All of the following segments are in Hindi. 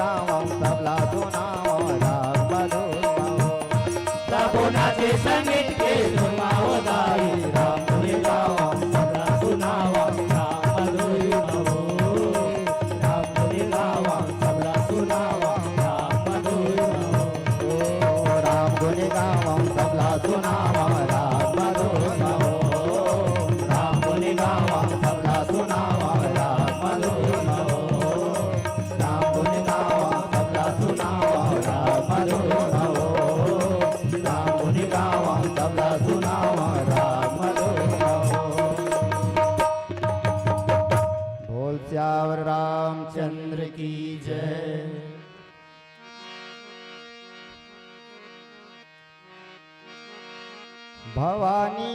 गावं सबला सुनावं राग मधुर गावं। सबो नाचे संगीत के सुनाओ दाई राम गुण गावं सबला सुनावं राम मधुर गावं। राम गुण गावं सबला सुनावं राम मधुर गावं। राम गुण गावं सबला सुनावं राग मधुर गावं। राम गुण गावं सबला सुनावं राम मधुर गावं। राम गुण गावं सबला सुनावं राग मधुर गावं। राम गुण गावं सबला सुनावं राम मधुर गावं। बोल श्यावर रामचंद्र की जय। भवानी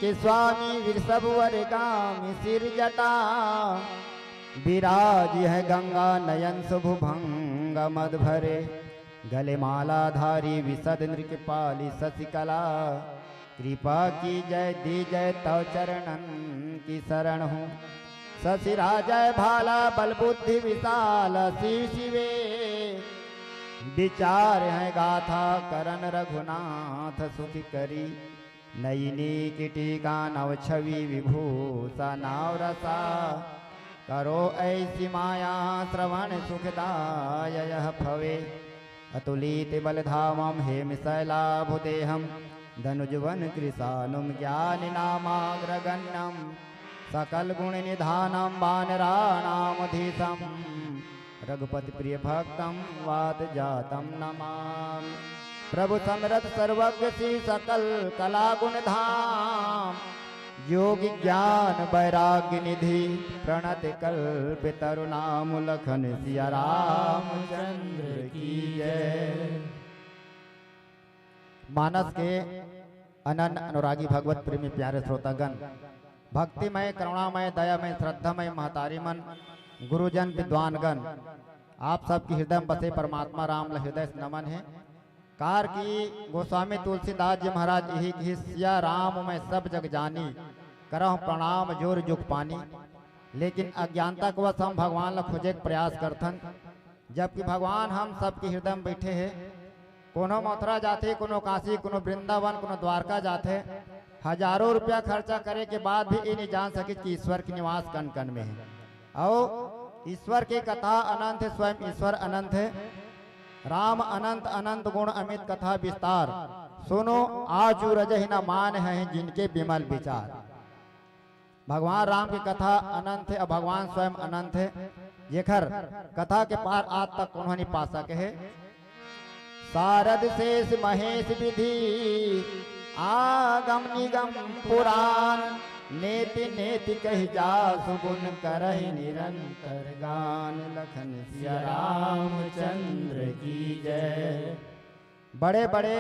के स्वामी वृषभवर गामी सिर जटा। विराज है गंगा नयन शुभ भंग मद भरे। गले माला धारी विशद नृकपाली शशिकला। कृपा की जय दी जय तव चरणन की शरण हूँ। शशिरा जय भाला बल बुद्धि विशाल शिव शिवे। विचार है गाथा करण रघुनाथ सुख करी। नयनी की टीका नव छवि विभूषा नाव रसा। करो ऐसी माया श्रवण सुखदाय यह भवे। अतुलित बलधामं हेम शैलाभुदेहं। धनुजवन कृशानुं ज्ञानिनामाग्रगण्यं। सकल गुण निधानं वानराणामधीशं। रघुपति प्रिय भक्तं वात जातं नमामि। प्रभु समरथ सर्वज्ञ श्री सकल कला गुण धाम। योगी ज्ञान वैराग्य निधि प्रणत कल्प तरुणाम लखन सिया रामचंद्र की जय। मानस के अनन्य अनुरागी भगवत प्रेमी प्यारे श्रोतागण, भक्तिमय करुणामय दयामय श्रद्धामय महतारी मन गुरुजन विद्वानगण, आप सबकी हृदय में बसे परमात्मा राम हृदय से नमन है। कार की गोस्वामी तुलसीदास जी महाराज यही की सिया राम मैं सब जग जानी। करहु प्रणाम जोर जुग पानी। लेकिन अज्ञानता को वश हम भगवान ला खोजे प्रयास करथन। जबकि भगवान हम सबके हृदय में बैठे हैं। कोनो मथुरा जाते, कोनो काशी, कोनो वृंदावन, कोनो द्वारका जाते। हजारों रुपया खर्चा करे के बाद भी ये नहीं जान सके कि ईश्वर की निवास कण कण में है। और ईश्वर की कथा अनंत है, स्वयं ईश्वर अनंत है। राम अनंत अनंत गुण अमित कथा विस्तार। सुनो आजू रजहि न मान है जिनके विमल विचार। भगवान राम की कथा अनंत है और भगवान स्वयं अनंत है। जेखर कथा के पार आज तक उन्होंने पा सके है। शारद शेष महेश विधि आगम निगम पुराण। नेति नेति कही जा सुगुन करहि निरंतर गान। लखन सिया रामचंद्र की जय। बड़े बड़े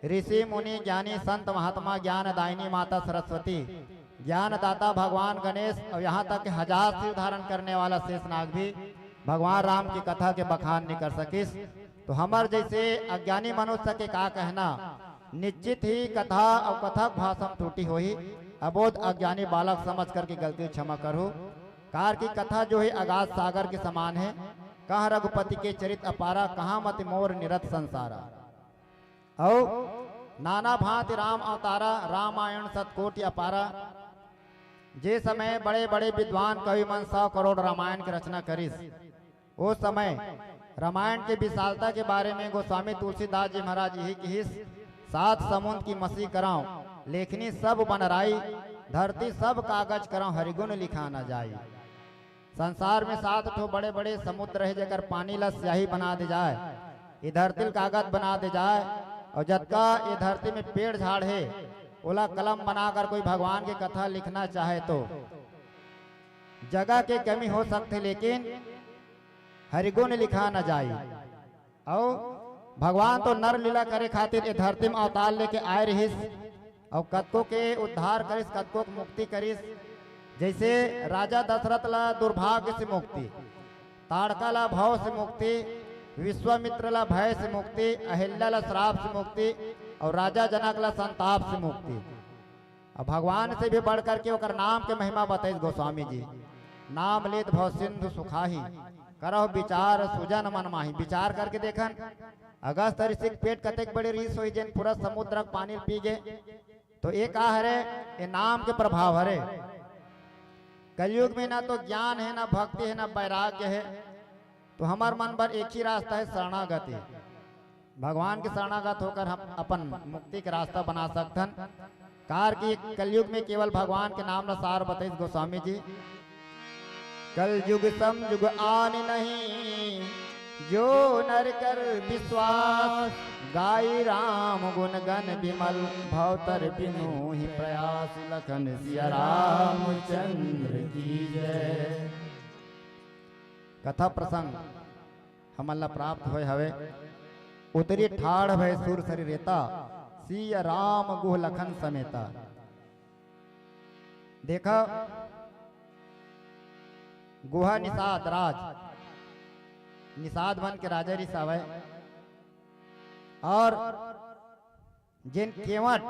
ऋषि मुनि ज्ञानी संत महात्मा ज्ञान दायिनी माता सरस्वती, ज्ञान दाता भगवान गणेश और यहाँ तक कि हजार शिव धारण करने वाला शेषनाग भी भगवान राम की कथा के बखान नहीं कर सकिस। तो हमार जैसे अज्ञानी मनुष्य के का कहना, निश्चित ही कथा और कथक भाषा टूटी हुई। अबोध अज्ञानी बालक समझ करके गलती क्षमा करो। कार की कथा जो है अगाध सागर के समान है। कहाँ रघुपति के चरित अपारा, कहाँ मत मोर निरत संसारा। और नाना भांति राम अवतारा, रामायण सतकोटि अपारा। जे समय बड़े बड़े विद्वान कवि मन 100 करोड़ रामायण की रचना करिस, उस समय रामायण के विशालता के बारे में गोस्वामी तुलसीदास जी महाराज यही कहिस। 7 समुद्र की मसी कराऊं, लेखनी सब बनराई। धरती सब कागज कराऊं, हरिगुण लिखा न जाई। संसार में 7 ठो बड़े बड़े समुद्र है, जेकर पानी ला स्याही बना दे जाए, ये धरती कागज बना दे जाए। और जबका ये धरती में पेड़ झाड़ है, ओला कलम बनाकर कोई भगवान की कथा लिखना चाहे तो जगह के कमी हो सकते, लेकिन हरिगुण लिखा न जाए। और भगवान तो नर लीला करे खातिर ये धरती में अवतार लेके आए रहिस और कतको के उद्धार करिस, कतको के मुक्ति करिस। जैसे राजा दशरथ ला दुर्भाग्य से मुक्ति, ताड़का ला भव से मुक्ति, विश्वामित्र ला भय से मुक्ति, अहिल्या ला श्राप से मुक्ति और राजा जनक ला संताप से मुक्ति। और भगवान से भी बढ़ करके ओकर नाम के महिमा बताइस गोस्वामी जी। नाम लेत भव सिंधु सुखाही, करो विचार सुजन मन माही। विचार करके देखन अगस्त ऋषि पेट कतेक बड़े रीस हुई जिन पूरा समुद्र का पानी पी गए। तो ये का हरे, ये नाम के प्रभाव हरे। कलयुग में ना तो ज्ञान है, ना भक्ति है, ना वैराग्य है। तो हमार मन पर एक ही रास्ता है, शरणागति। भगवान के शरणागत होकर हम अपन मुक्ति का रास्ता बना सकतन। कार की कलयुग में केवल भगवान के नाम न सार बताइस गोस्वामी जी। कलयुग समयुग आन नहीं, जो नर कर विश्वास। गाई राम गुण गण विमल, भवतर बिनु ही प्रयास। लखन सिया रामचंद्र की जय। कथा प्रसंग हमन ला प्राप्त होय हवे। उतरी ठाड़ भय सुर सरी रेता, सिया राम गुह लखन समेता। देखा गुहा निषाद राज, निषाद बन के राजा रिसावे। और जिन केवट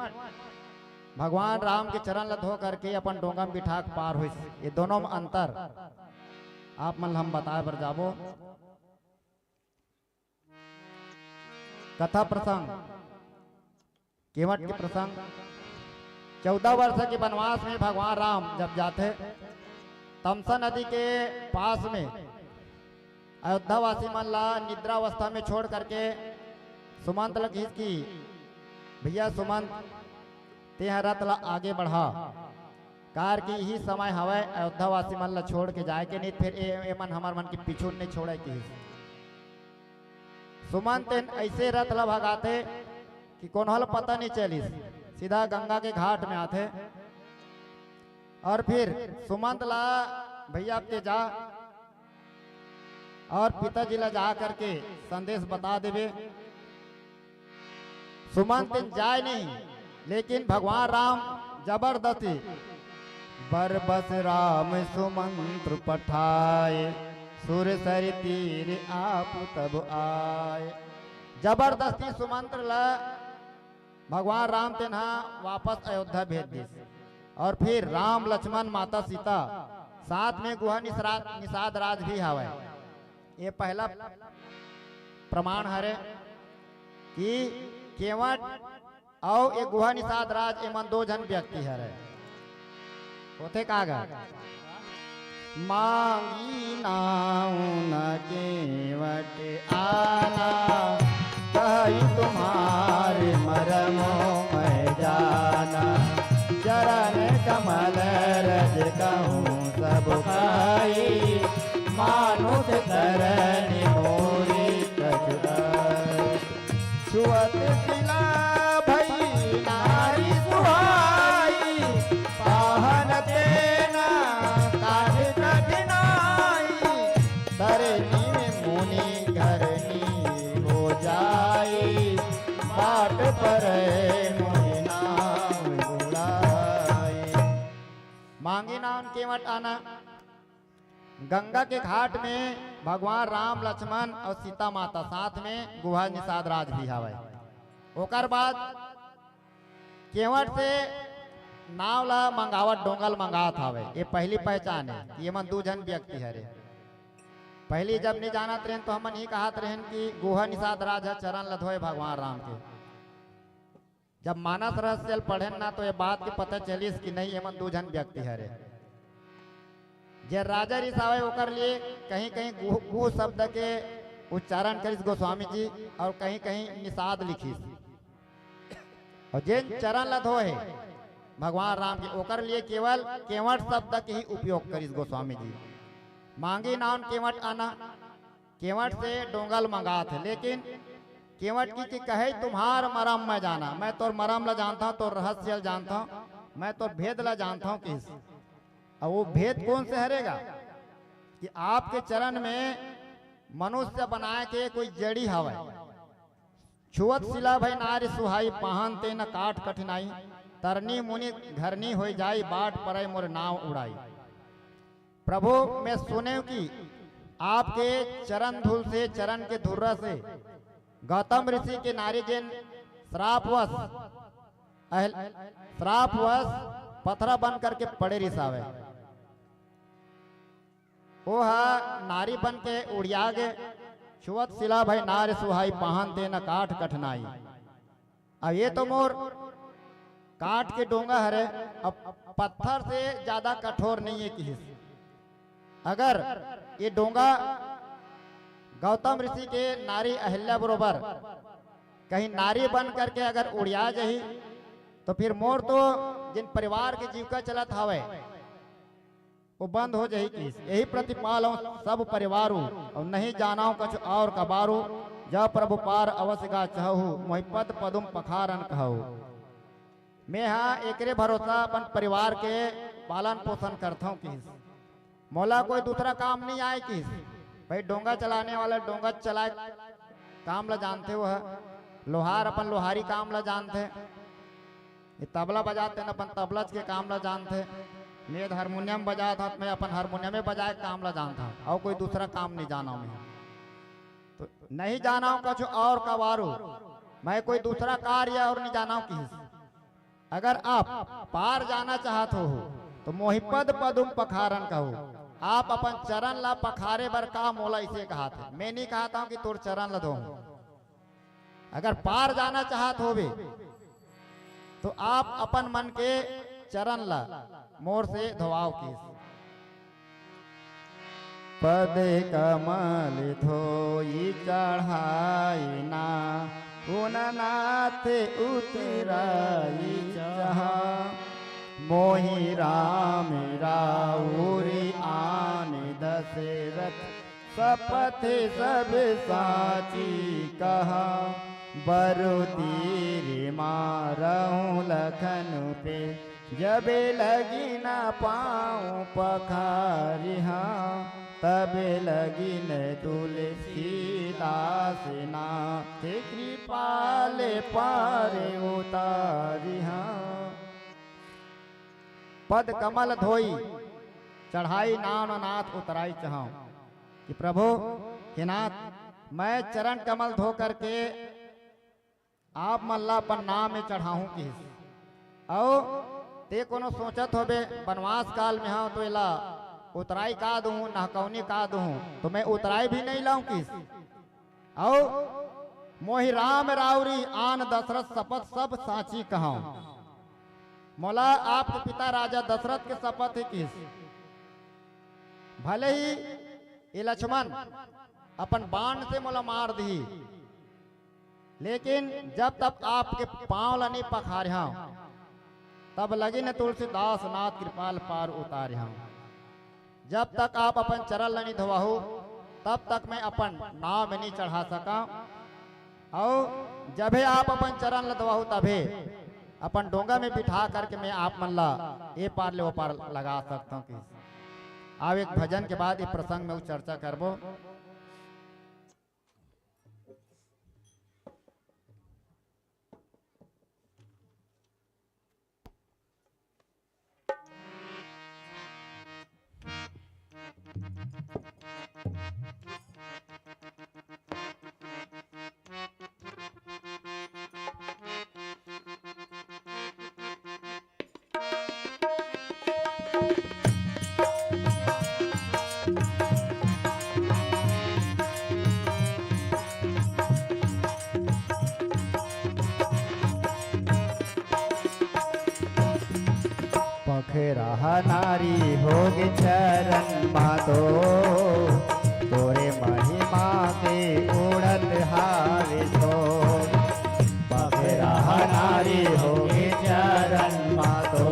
भगवान राम के चरण लधो करके अपन डोंगा में बिठा के पार हुई। ये दोनों में अंतर आप मन हम बताए बर जाबो। कथा प्रसंग केवट के प्रसंग। 14 वर्ष के वनवास में भगवान राम जब जाते, तमसा नदी के पास में अयोध्या वासी मन ला निद्रावस्था में छोड़ करके सुमंत लगी की भैया सुमंत तेह रथ ला आगे बढ़ा। कार की यही समय हवे अयोध्या वासी मन ला छोड़ के जाए के नहीं, फिर ए मन हमार मन के पीछू नहीं छोड़े की। सुमंत ऐसे रथ ला भगाते कि कोनहल पता नहीं चली, सीधा गंगा के घाट में आते। और फिर सुमंत ला भैया अब ते जा, और पिताजी ला जा करके संदेश बता देवे। सुमंत जाए नहीं, लेकिन भगवान राम जबरदस्ती बरबस राम सुमंत्र पठाए, सुर सर तीर आप तब आए। जबरदस्ती सुमंत्र ला भगवान राम तेना वापस अयोध्या भेज दी। और फिर राम लक्ष्मण माता सीता साथ में गुहा निषाद राज भी हवे। ये पहला प्रमाण हरे कि केवट और ये गुहा निषाद राज एमन 2 जन व्यक्ति हरे। होते कागा मांगी नाउन केवट आना, कही तुम्हारे मरमो मैं जाना। चरण कमल रज कहूँ सब खाई, मानुष करन मोरी कछुआई। छुअत शिला भई नारी सुहाई, पाहन तेना काज कठिनाई। तरनी मुनि घरनी हो जाई, बाट पर मुनि नाम उड़ाई। मांगी नाम केवट आना। गंगा के घाट में भगवान राम लक्ष्मण और सीता माता साथ में गुहा निषाद राज भी हवे। ओकर बाद केवट से नाव ला मंगावट डोंगल मंगात हवे। ये पहली पहचान है, ये मन 2 जन व्यक्ति हरे। पहली जब नहीं जानत रहन तो हमन ही कहत रहन कि गुहा निषाद राज है चरण लधोए भगवान राम के। जब मानस रहस्य पढ़ेन ना तो ये बात की पता चलिस कि नहीं ये मन 2 जन व्यक्ति हरे। जे राजा रिसावे ओकर लिए कहीं कहीं गुह शब्द के उच्चारण करिस गोस्वामी जी, और कहीं कहीं निषाद लिखिस। और जिन चरण लधो है भगवान राम के ओकर लिए केवल केवट शब्द के ही उपयोग करिस गोस्वामी जी। मांगी नाम केवट आना, केवट से डोंगल मंगात है। लेकिन केवट की कहे तुम्हार मरम मैं जाना। मैं तोर मरम ला जानता हूँ, तोर रहस्य जानता हूँ, मैं तोर भेद ला जानता हूँ। किस और वो भेद कौन से हरेगा कि आपके चरण में मनुष्य बनाए के कोई जड़ी हवा। छुअत शिला भई नारी सुहाई, पाहन ते न काट कठिनाई। तरनी मुनि घरनी हो जाई, बाट परे मोर नाव उड़ाई। प्रभु मैं सुने कि आपके चरण धूल से, चरण के धुर्रा से गौतम ऋषि के नारी जिन श्रापवश पथरा बन करके पड़े रिसावे। वो है नारी बन के उड़िया गे छुअत सिला भाई नार सुहाई पहन दे न काठ कठनाई। अब ये तो मोर काठ के डोंगा हरे, अब पत्थर से ज्यादा कठोर नहीं है किसी से। अगर ये डोंगा गौतम ऋषि के नारी अहिल्या बरोबर कहीं नारी बन करके अगर उड़िया जाही तो फिर मोर तो जिन परिवार के जीविका चलत हवे वो बंद हो जाही। किस यही प्रतिपाल सब परिवार और नहीं जाना कुछ और कबारू जब प्रभु पार अवश्य गा चाहू मोहि पद पदुम पखारन कहू। मैं हाँ एकरे भरोसा अपन परिवार के पालन पोषण करता हूँ। किस मोला कोई दूसरा काम नहीं आए। किस भाई डोंगा चलाने वाला डोंगा चलाए काम ला जानते वो है, लोहार अपन लोहारी काम ला जानते, ये तबला बजाते न अपन तबला के काम ला जानते, मैं हारमोनियम बजा था मैं अपन हारमोनियम में बजाए काम ला जानता और कोई दूसरा काम नहीं जाना मैं। तो नहीं जाना हूँ कुछ और कबारू, मैं कोई दूसरा कार्य और नहीं जाना हूँ किसी। अगर आप पार जाना चाहते हो तो मोहि पद पदुम पखारन कहो। आप अपन चरण ला पखारे बर का मोला इसे कहा थे, मैं नहीं कहता हूँ कि तोर चरण ला धो। अगर पार जाना चाहत होवे तो आप अपन मन के चरण ला मोर से धोआव। किस पद कमल धोई चढ़ाई ना उन नाथ उतराई जहा। मोहि राम राउरी आन दशरथ शपथ सब साची कहा। बरु तीर मारहूँ लखन पे जब लगी न पाऊँ पखारिहा। तब लगी न तुलसीदास नाथ कृपाल पार उतारिहा। पद कमल धोई चढ़ाई नान नाथ उतराई चाहूं कि प्रभु हे नाथ मैं चरण कमल धो करके आप मल्ला पर नाम में चढ़ाऊं। किस और ते कोनो सोचत होबे वनवास काल में हाँ तो इला उतराई का दूं नहकौनी का दूं, तो मैं उतराई भी नहीं लाऊं। किस और मोहि राम राउरी आन दशरथ शपथ सब साची कहूं। मौला आपके पिता राजा दशरथ के शपथ है। किस भले ही ये लक्ष्मण अपन बाण से मोला मार दी, लेकिन जब तक आपके पांव ला नहीं पखारिया तब लगी न तुलसीदास नाथ कृपाल पार उतारिया। जब तक आप अपन चरण ला नहीं धोवाहू तब तक मैं अपन नाव में नहीं चढ़ा सका। और जब आप अपन चरण ला धोवाहू तभी अपन डोंगा में बिठा करके मैं आप मन ला ए पार ले वो पार लगा सकता हूँ। कि आप एक भजन के बाद इस प्रसंग में चर्चा करबो। पखरा नारी होगे चरण मातो तोरे महिमा के उड़त हावे तो। पखरा नारी होगे चरण मातो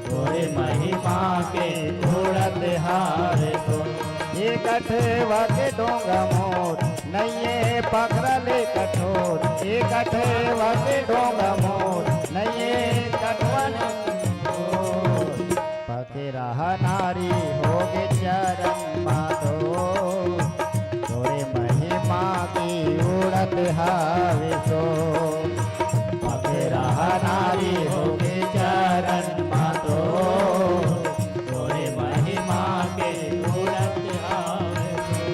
तोरे महिमा के उड़त हावे तो। ये कठवा के डोंगा मोर नैये पकड़ले कठोर। ये कठवा के डोंगा मोर नैये कठवन पखरा नारी होगे चरण मातो तोरे महिमा की उड़त हावे सो। पखरा नारी होगे चरण मातो तोरे महिमा के उड़त हावे सो।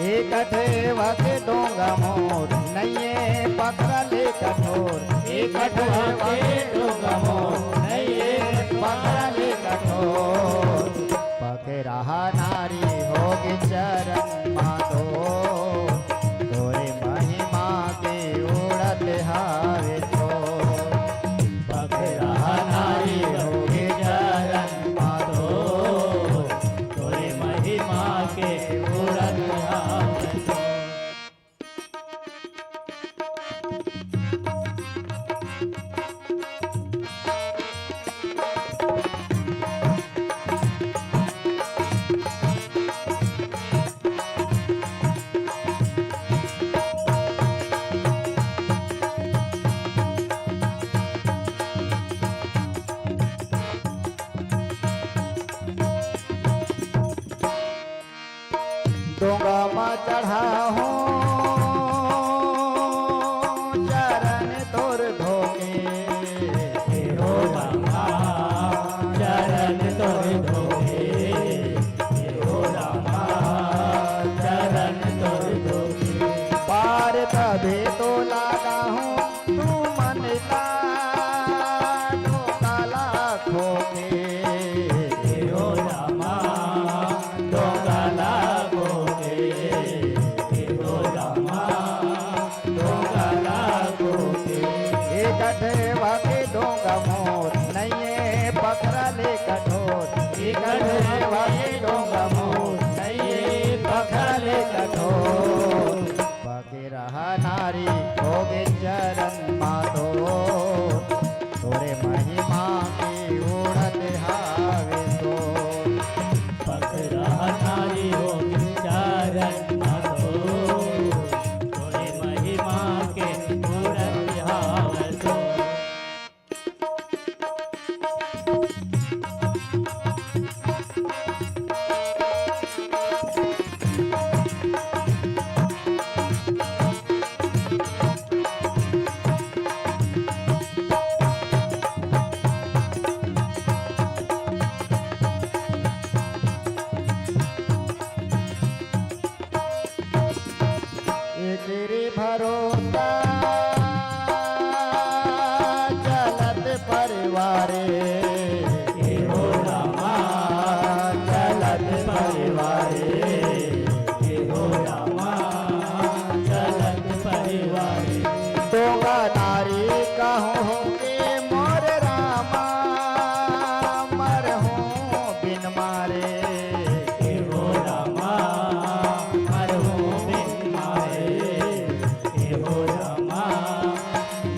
एक कठवा के डोंगा मोर नैये पकड़ले कठोर। एक कठवा के डोंगा मोर नैये पकड़ले कठोर। पकड़ा नारी होगी चरण मातो तोरे महिमा के उड़त हावे तो पकड़ा नारी होगी चरण मातो तोरे महिमा के उड़त हावे तो डोंगा में चढ़ा हूँ चरण तोर धोके हो रामा चरण तोर धोखे हो रामा चरण तोर धोखे पार तबे तो लागा हूँ तू मन काला खोके हो रामा डोंगला गोगे हो रामा डोंगला गोगे एक ठेवा के डोंगा मोर नैये पकड़ा ले कठोर एक ठेवा के डोंगा मोर नैये पकड़ा ले कठोर पकड़ा नारी होगे चरण मातो तोरे महिमा की उड़त हावे तो पकड़ा नारी होगी चरण मातो तोरे महिमा के उड़त हावे तो तेरे भरोसा चलत परिवारे हो रामा चलत परिवारे हो रामा चलत परिवारे डोंगा नारी कहूँ के मोर रामा मर हूँ बिन मारे हो रामा मरहूँ बिन मारे हो रामा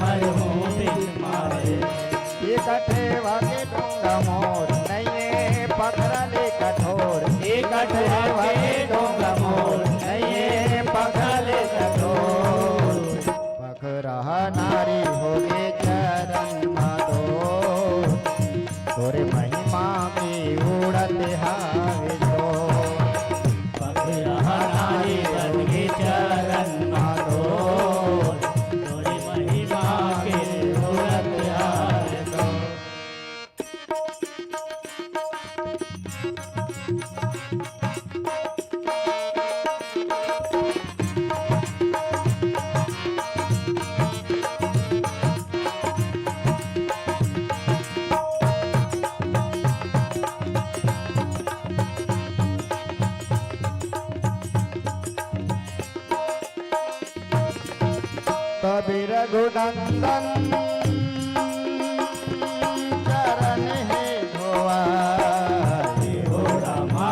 मरहूँ बिन मारे एक ठेवा के डोंगा मोर नैये पकड़ा ले कठोर एक ठेवा के डोंगा मोर नैये पकड़ा ले कठोर पकड़ा नारी होगे चरण मातो तोरे महिमा की उड़त हावे तो पकड़ा नारी बन के चरण मातो तोरे महिमा के उड़त हावे तो कबीर रघुनंदन चरण है धोआ हो रामा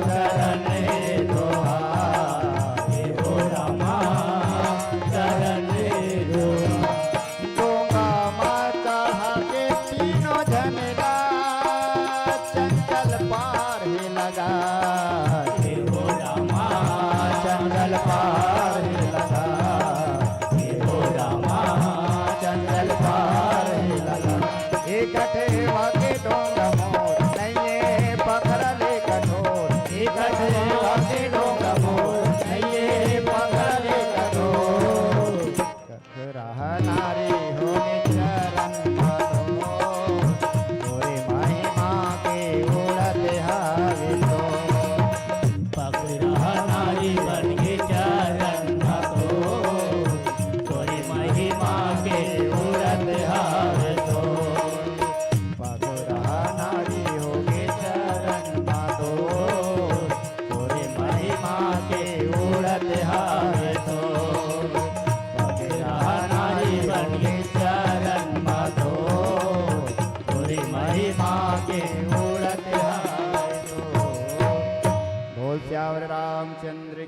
चरण दोहा हो रामा चरण दोहा डोंगा माता के तीनों झनला चंचल पार है लगा हो रामा चंचल पार है लगा हो रामा चंचल पार है लगा एक ठेवा के डोंगा मोर नैये पकड़ ले कठोर एक ठेवा के डोंगा मोर नैये पकड़ ले कठोर रहा नारी होने चरण मातो तोरे महिमा के उड़त हावे तो पकड़ा नारी बन के चरण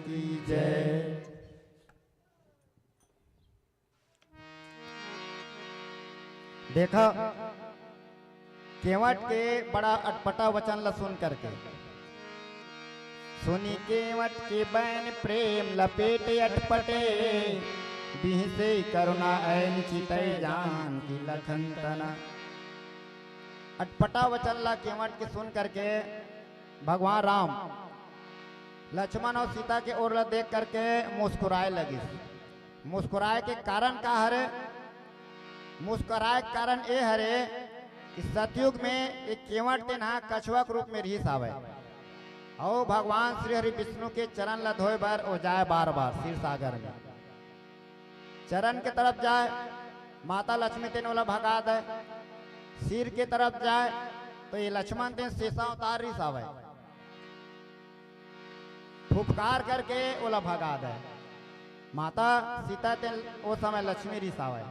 की जय। देखा केवट के बड़ा अटपटा वचन ल सुन करके, सुनी केवट के बैन प्रेम लपेटे अटपटे, बिहसे करुणा ऐन चितै जान की लखन तना। अटपटा वचन ला केवट के सुन करके भगवान राम लक्ष्मण और सीता के ओर देख करके मुस्कुराए लगी। मुस्कुराए के कारण का हरे? मुस्कुराए के कारण ये हरे कि सतयुग में एक केवट ते ना कछुआ के रूप में रहीस आवे और भगवान श्री हरि विष्णु के चरण ल धोए बार ओ जाए बार बार क्षीर सागर में। चरण के तरफ जाए माता लक्ष्मी तेन वाला भगा दे, सिर के तरफ जाए तो ये लक्ष्मण तेन शेषा उतार रही सावे, फुफकार करके ओला भगा दे। माता सीता तेन वो समय लक्ष्मी रही सावे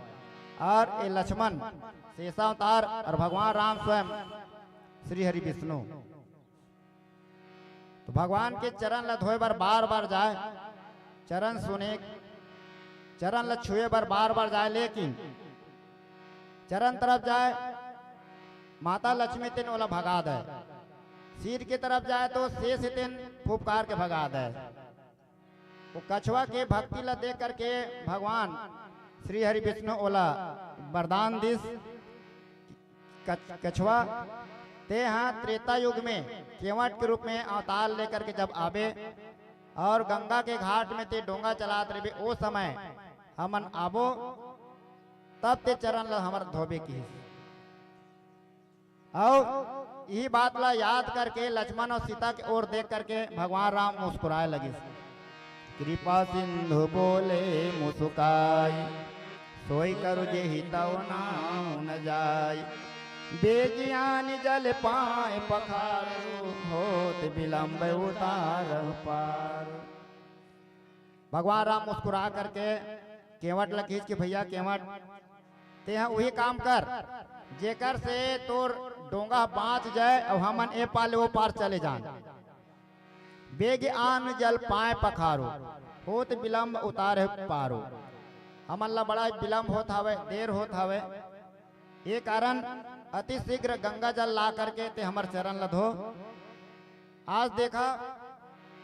और ये लक्ष्मण शेषा उतार और भगवान राम स्वयं श्री हरि विष्णु। तो भगवान के चरण ल धोए बार बार बार जाए, चरण सुने चरण ल छुए बार बार बार जाए, लेकिन चरण तरफ जाए माता लक्ष्मी तेन ओला भगा दे, सिर की तरफ जाए तो शेष तेन फुफकार के भगा दे। वो कछुआ के भक्ति ला देख करके भगवान श्री हरि विष्णु ओला वरदान दिस, कछुआ ते हाँ त्रेता युग में केवट के रूप में अवतार लेकर के जब आवे और गंगा के घाट में ते डोंगा चलात रहे, ओ समय हमन आबो तब ते चरण ला हमर धोबे की। और यही बात ला याद करके लक्ष्मण और सीता के ओर देख करके भगवान राम मुस्कुराए लगे। कृपा सिंधु बोले मुस्काई, सोई करु जे हितौ नाउ न जाय, बेज्ञान जल पाए पखारो, होत विलंब उतार पार। भगवान राम मुस्कुरा करके केवट ला खींच के, भैया केवट ते वही काम कर जेकर से तोर डोंगा बाँच जाए और हमन ए पाले वो पार चले जान। बेग आन जल पाए पखारो, होत विलंब उतार पारो। हमन ला बड़ा विलंब होत हवे, देर होत हवे, ये कारण अति शीघ्र गंगा जल ला करके ते हमर चरण ल धो। आज देखा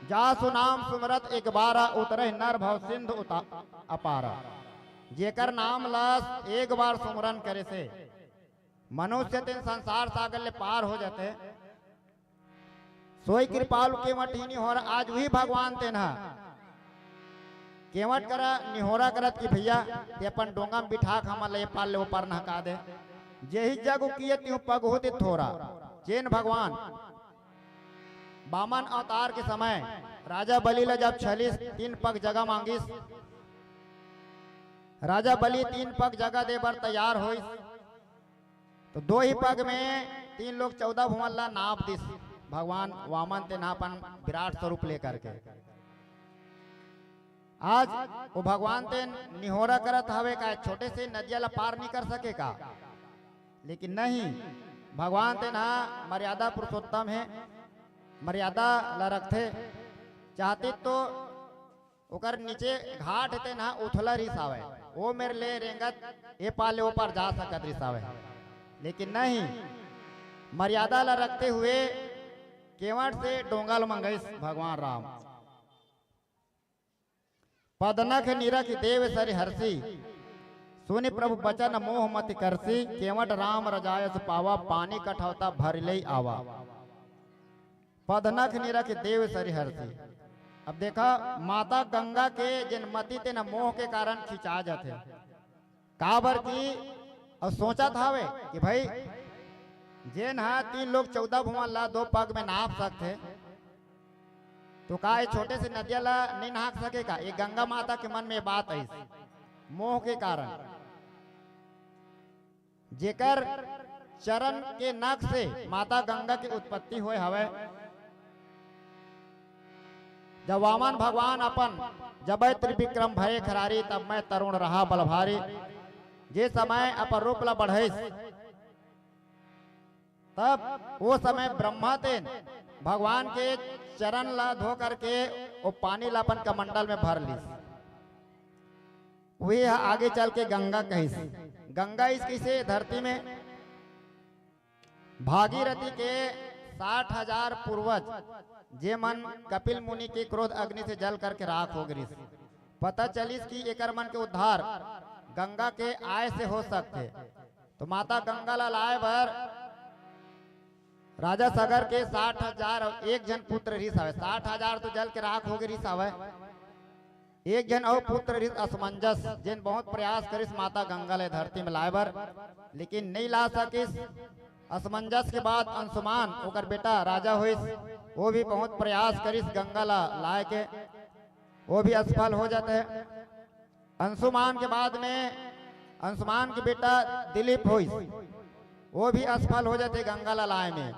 जा सुनाम सुमरत एक बारा, उतरे नर भव सिंधु अपारा। जेकर नाम लस एक बार सुमरन करे से मनुष्य तेन संसार सागर ले पार हो जाते। सोई कृपालु केवट ही नहीं हो रहा। आज वही भगवान तेन केवट करा निहोरा करत कि भैया ते अपन डोंगा में बिठा हमन ले पार ले ऊपर नहका दे। जेहि जग किए त्यों पग होते थोड़ा। जैन भगवान वामन अवतार के समय राजा बलि ला जब 3 पग जगह मांगिस, राजा बलि 3 पग जगह दे बर तैयार होइस, तो 2 ही पग में 3 लोग 14 भुवन ला नाप दिस। भगवान वामन ते नापन विराट स्वरूप लेकर के आज वो भगवान ते निहोरा करत हवे का छोटे से नदिया ला पार नहीं कर सके का, लेकिन नहीं, भगवान ते ना मर्यादा पुरुषोत्तम है, मर्यादा ला रखते। चाहते तो ओकर नीचे घाट ते ना उथला रिसावे, वो मेरे ले रेंगत ए पाले ऊपर जा सकत रिसावे, लेकिन नहीं, मर्यादा ला रखते हुए केवट से डोंगल मंगईस भगवान राम। पदनख निरख देव सरि हर्षि, सुनि प्रभु बचन मोह मति करसी, केवट राम रजायस पावा, पानी कठौता भर ले आवा। पदनख निरख देव सरि हर्षि। अब देखा माता गंगा के जिन मति ते न मोह के कारण खिंचा जाते काबर की, और सोचा था वे कि भाई जेन हा 3 लोग 14 भुवन ला 2 पग में नाप सकते, तो का ये छोटे से नदिया ला नहीं नहा सकेगा? ये गंगा माता के मन में बात आई मोह के कारण। जेकर चरण के नख से माता गंगा की उत्पत्ति हुए हवे। जब वामन भगवान अपन जब त्रिविक्रम भरे खरारी, तब मैं तरुण रहा बलभारी। जे समय अपन रूप ला बढ़ाइस, तब वो समय ब्रह्मा तेन भगवान के चरण ला धो करके वो पानी ला अपन कमंडल में भर ली। वही आगे चल के गंगा कहिस। गंगा इस किसे धरती में भागीरथी के 60,000 पूर्वज जे मन कपिल मुनि के क्रोध अग्नि से जल करके राख हो गई। पता चलिस कि एकर मन के उद्धार गंगा के आय से हो सकते। तो माता गंगा ला लाए भर राजा सागर के 60,000 एक जन पुत्र रिस आवे। 60,000 तो जल के राख हो गए रिस आवे। एक जन और पुत्र रिस असमंजस जिन बहुत प्रयास करिस माता गंगा ले धरती में लाए बर, लेकिन नहीं ला सकिस। असमंजस के बाद अंशुमान ओकर बेटा राजा हुई, वो भी बहुत प्रयास करिस गंगा ला लाए के, वो भी असफल हो जाते हैं। अंशुमान के बाद में अंशुमान के बेटा दिलीप हुई, वो भी असफल हो जाते गंगा ला लाए में।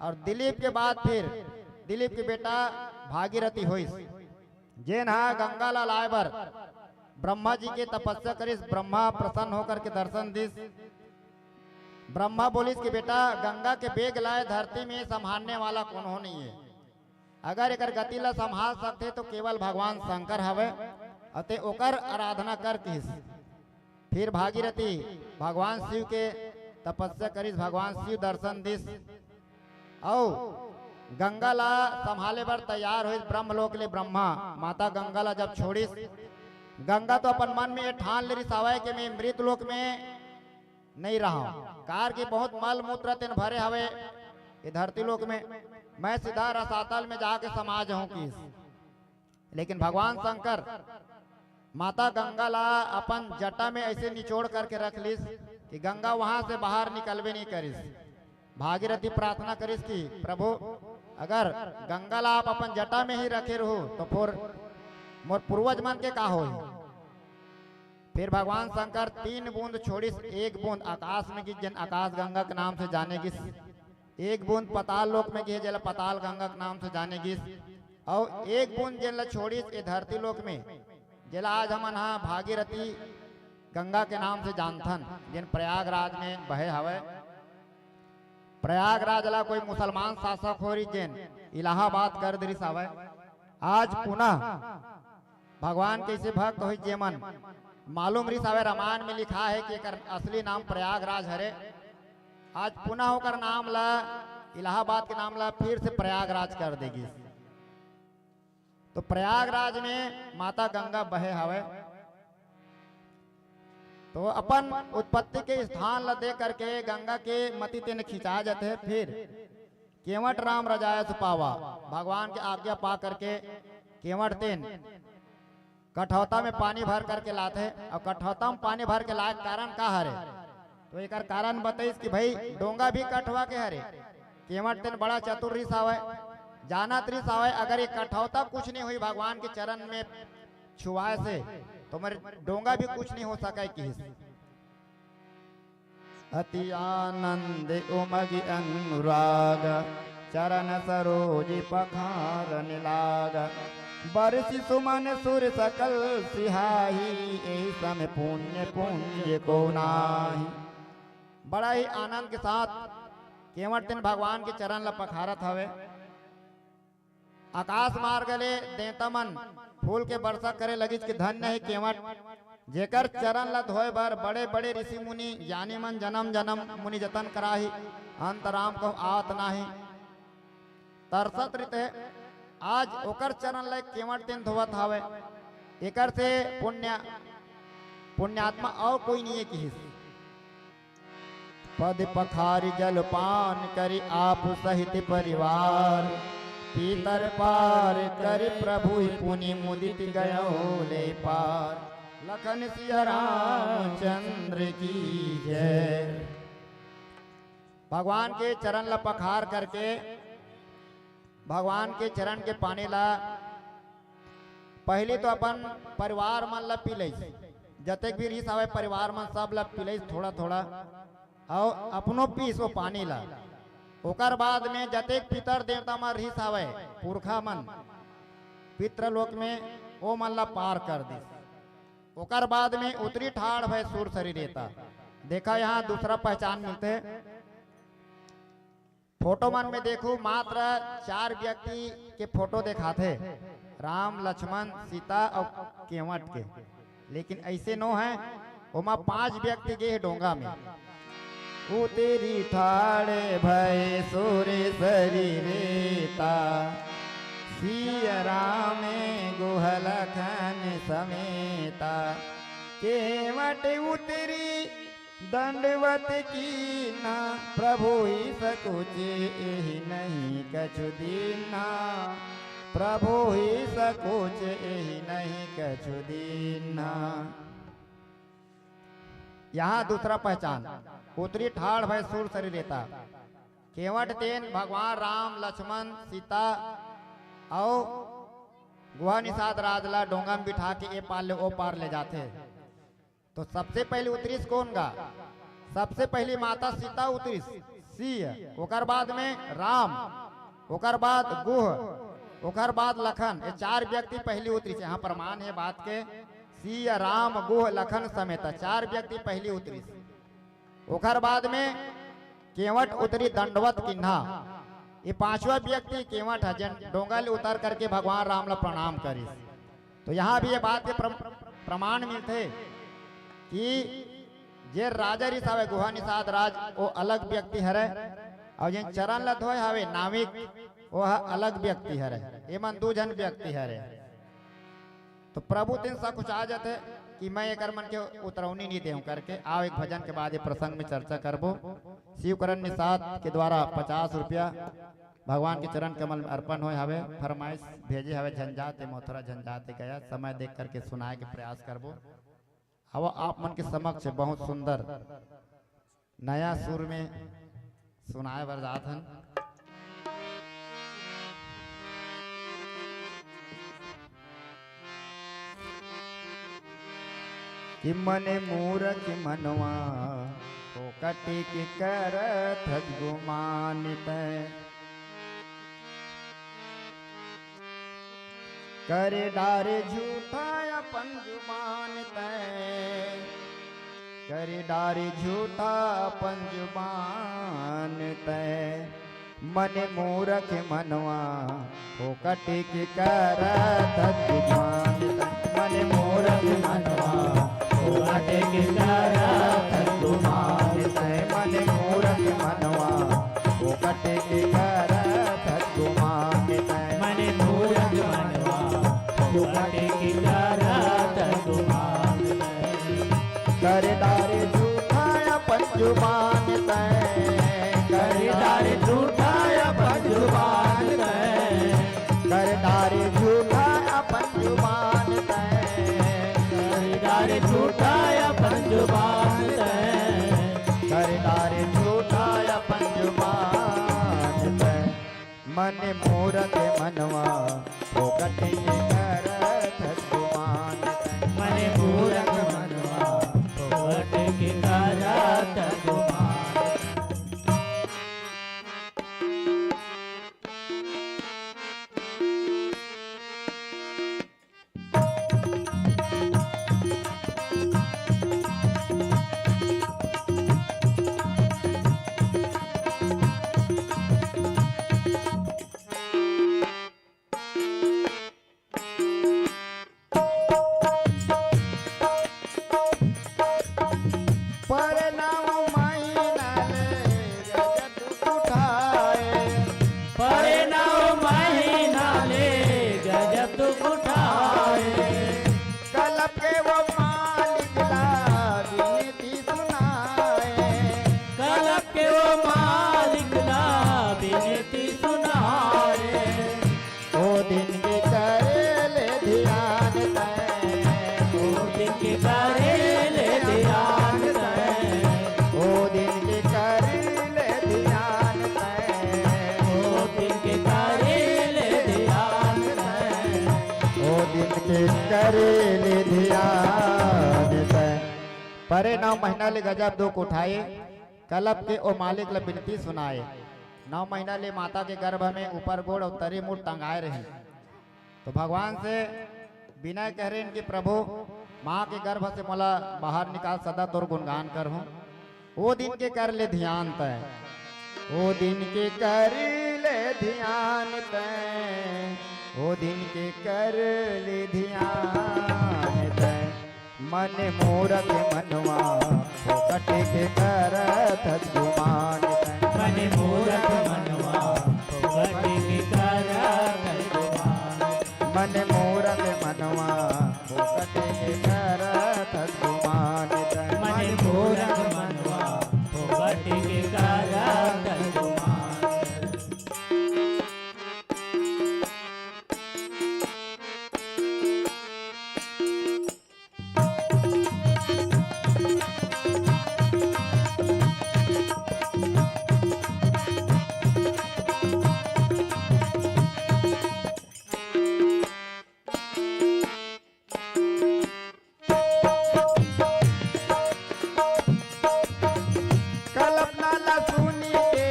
और दिलीप के बाद फिर दिलीप के बेटा भागीरथी हुई, जेन हा गंगा ला लाए बर ब्रह्मा जी के तपस्या करिस। ब्रह्मा प्रसन्न होकर के दर्शन दिस। ब्रह्मा बोलिस कि बेटा गंगा के बेग लाए धरती में संभालने वाला कौन हो नहीं है। अगर एकर गति ला संभाल सकते तो केवल भगवान शंकर हवे, अते ओकर आराधना कर किस। फिर भागीरथी भगवान शिव के तपस्या करिस। भगवान शिव दर्शन दिस और गंगा ला संभाले बर तैयार हुई। ब्रह्मलोक ले ब्रह्मा माता गंगा ला जब छोड़िस, गंगा तो अपन मन में ठान ले रिस आवे कि मैं मृत लोक में नहीं रहा, कार की बहुत मल मूत्र तेन भरे हवे ये धरती लोक में, मैं सीधा रसातल में जाके समा जाऊं किस। लेकिन भगवान शंकर माता गंगा ला अपन जटा में ऐसे निचोड़ करके रख लिस कि गंगा वहां से बाहर निकलवे नहीं करिस। भागीरथी प्रार्थना करिस कि प्रभु अगर गंगा ला आप अपन जटा में ही रखे रहो तो फिर मोर पूर्वज मन के का होई। फिर भगवान शंकर 3 बूंद छोड़िस। एक बूंद आकाश में गिस, जन आकाश गंगा के नाम से जाने गिस। एक बूंद पताल लोक में गिस, जला पताल गंगा के नाम से जाने गिस। और एक बूंद जला छोड़िस ये धरती लोक में, जला आज हमन हाँ भागीरथी गंगा के नाम से जानथन, जिन प्रयागराज में बहे हवे। प्रयागराज ला कोई मुसलमान शासक हो रही जेन इलाहाबाद कर दिस हवे। आज पुनः भगवान कैसे भक्त हो जेमन मालूम रिस हवे, रामायण में लिखा है कि एकर असली नाम प्रयागराज हरे। आज पुनः होकर नाम ला इलाहाबाद के नाम ला फिर से प्रयागराज कर देगी। तो प्रयागराज में माता गंगा बहे हवे। तो अपन उत्पत्ति के स्थान ला दे करके गंगा के मति तेन खिंचा जाते हैं। फिर केवट राम रजाया सुपावा, भगवान की आज्ञा पा करके केवट तेन कठौता में पानी भर करके लाते हैं। और कठौता में पानी भर के लाए कारण का हरे, तो एक कारण बताइस कि भाई डोंगा भी कठवा के हरे। केवट तेन बड़ा चतुर रिस आवे, जानत रिस आवे अगर ये कठौता कुछ नहीं हुई भगवान के चरण में छुआए से तो मेरे डोंगा भी कुछ नहीं हो सका। किस अति आनंद उमग अनुराग, चरण सरोज पखारन लाग। बरसी सुमन सुर सकल सिहाही, एहि समय पुण्य पुण्य को नाही। बड़ा ही आनंद के साथ केवट दिन भगवान के चरण ला पखारत हवे। आकाश मार्ग ले देवता मन फूल के वर्षा करे लगिस कि धन्य है केवट, जेकर चरण ला धोए बर बड़े बड़े ऋषि मुनि ज्ञानी मन जन्म जन्म मुनि जतन कराही, अंतराम को आवत नाही। तरसत रीते आज ओकर चरण ला केवट दिन धोवत हवे। एकर से पुण्यात्मा और कोई नहीं है किस। पद पखारी जलपान करी आप सहित परिवार, पीतर पार कर प्रभु पुनि मुदित गयो ले पार। लखन सिया रामचंद्र की जय। भगवान के चरण ला पखार करके भगवान के चरण के पानी ला पहले तो अपन परिवार मन ला पी ले, जतक भी रिस आवे परिवार मन सब ला पी ले थोड़ा थोड़ा, और अपनो पीस वो पानी ला। ओकर बाद में जतेक पितर देवता मन रिस आवे पुरखा मन पितृ लोक में वो मन ला पार कर दी। ओकर बाद में उतरी ठाड़ भय सूर शरीर रहता। देखा यहाँ दूसरा पहचान मिलते फोटो मन में देखो मात्र 4 व्यक्ति के फोटो दिखाते, राम लक्ष्मण सीता और केवट के, लेकिन ऐसे नो है ओमा 5 व्यक्ति गए डोंगा में। उतरी ठाड़े भय सूर्य शरीरेता, सिया राम गुहलखन समेता। केवट उतरी दंडवत की ना, प्रभु ही सकुच एहि नहीं कछु दीना। प्रभु ही सकुच एहि नहीं कछु दीना। यहाँ दूसरा पहचान, उतरी ठाड़ भय सूर शरीर रहता। केवट तेन भगवान राम लक्ष्मण सीता और गुहा निषाद राजला डोंगा में बिठा के ए पार ले ओ पार ले जाते। तो सबसे पहले उतरीस कौन गा? सबसे पहली माता सीता उतरीस सिंह, ओकर बाद में राम, ओकर बाद गुह, ओकर बाद लखन। ये 4 व्यक्ति पहली उतरीस। यहाँ प्रमाण है बात के, सिंह राम गुह लखन समेत 4 व्यक्ति पहली उतरीस। ओकर बाद में केवट उतरी दंडवत किन्हा। ये 5वां व्यक्ति केवट है जन डोंगा ले उतर करके भगवान राम ला प्रणाम करी। तो यहाँ भी ये बात के प्रमाण मिलते कि जे राजा ऋषि हवे गुहा निषाद राज वो अलग व्यक्ति हरे, और जिन चरण ल धोए हवे नाविक वो अलग व्यक्ति हरे। ये मन 2 जन व्यक्ति हरे। तो प्रभु तीन सा कुछ आ जाते कि मैं एक मन के उतरौनी नहीं देहूं करके। आओ एक भजन के बाद ये प्रसंग में चर्चा करबो। शिवकरण निषाद के द्वारा 50 रुपया भगवान के चरण कमल में अर्पण हो हवे। फरमाइश भेजे हवे झंझाते मथुरा झंझाते गया। समय देख करके सुनाए के प्रयास करबो। अब आप मन के समक्ष बहुत सुंदर नया सुर में सुनाए बर जात हन। कि मने मूरख मनवा हो कटी की करत गुमानित। करे डारे झूठा अपन जुबान तय, करे डारे झूठा अपन जुबान तय। मन मूरख मनवा हो कटी की करत गुमान तय। मन मूरख मनवा हो कटी की करत गुमान तय। मन मूरख मनवा हो कटी की करत गुमान तय। मन मूरख मनवा हो कटी की करत गुमान तय। करे डारे झूठा अपन जुबान तय। करे डारे झूठा अपन जुबान तय। करे डारे झूठा अपन जुबान तय। करे डारे झूठा अपन जुबान तय। करे डारे झूठा अपन जुबान तय। मन मूरख मनवा हो कटी करत गुमान तय। मन मूरख मनवा हो कटी की करत गुमान। करे ध्यान तय। परे 9 महीना ले गजब दुख उठाए, कलब के ओ मालिक ल बिनती सुनाए। 9 महीना ले माता के गर्भ में ऊपर गोड़ और तरी मुड़ टंगाए रही। तो भगवान से बिना कह रहे कि प्रभु माँ के गर्भ से मोला बाहर निकाल, सदा तोर गुणगान कर हूँ। वो दिन के कर ले ध्यान तय। ओ दिन के कर ले ध्यान तैं, ओ दिन के कर ले ध्यान तैं, मन मूरख मनवा फोकट के करत गुमान तैं। मन मूरख मनवा फोकट के करत गुमान। मन मूरख मनवा फोकट के करत गुमान तैं। मन मूरख मनवा फोकट के करत गुमान। कल्पना न सुनी के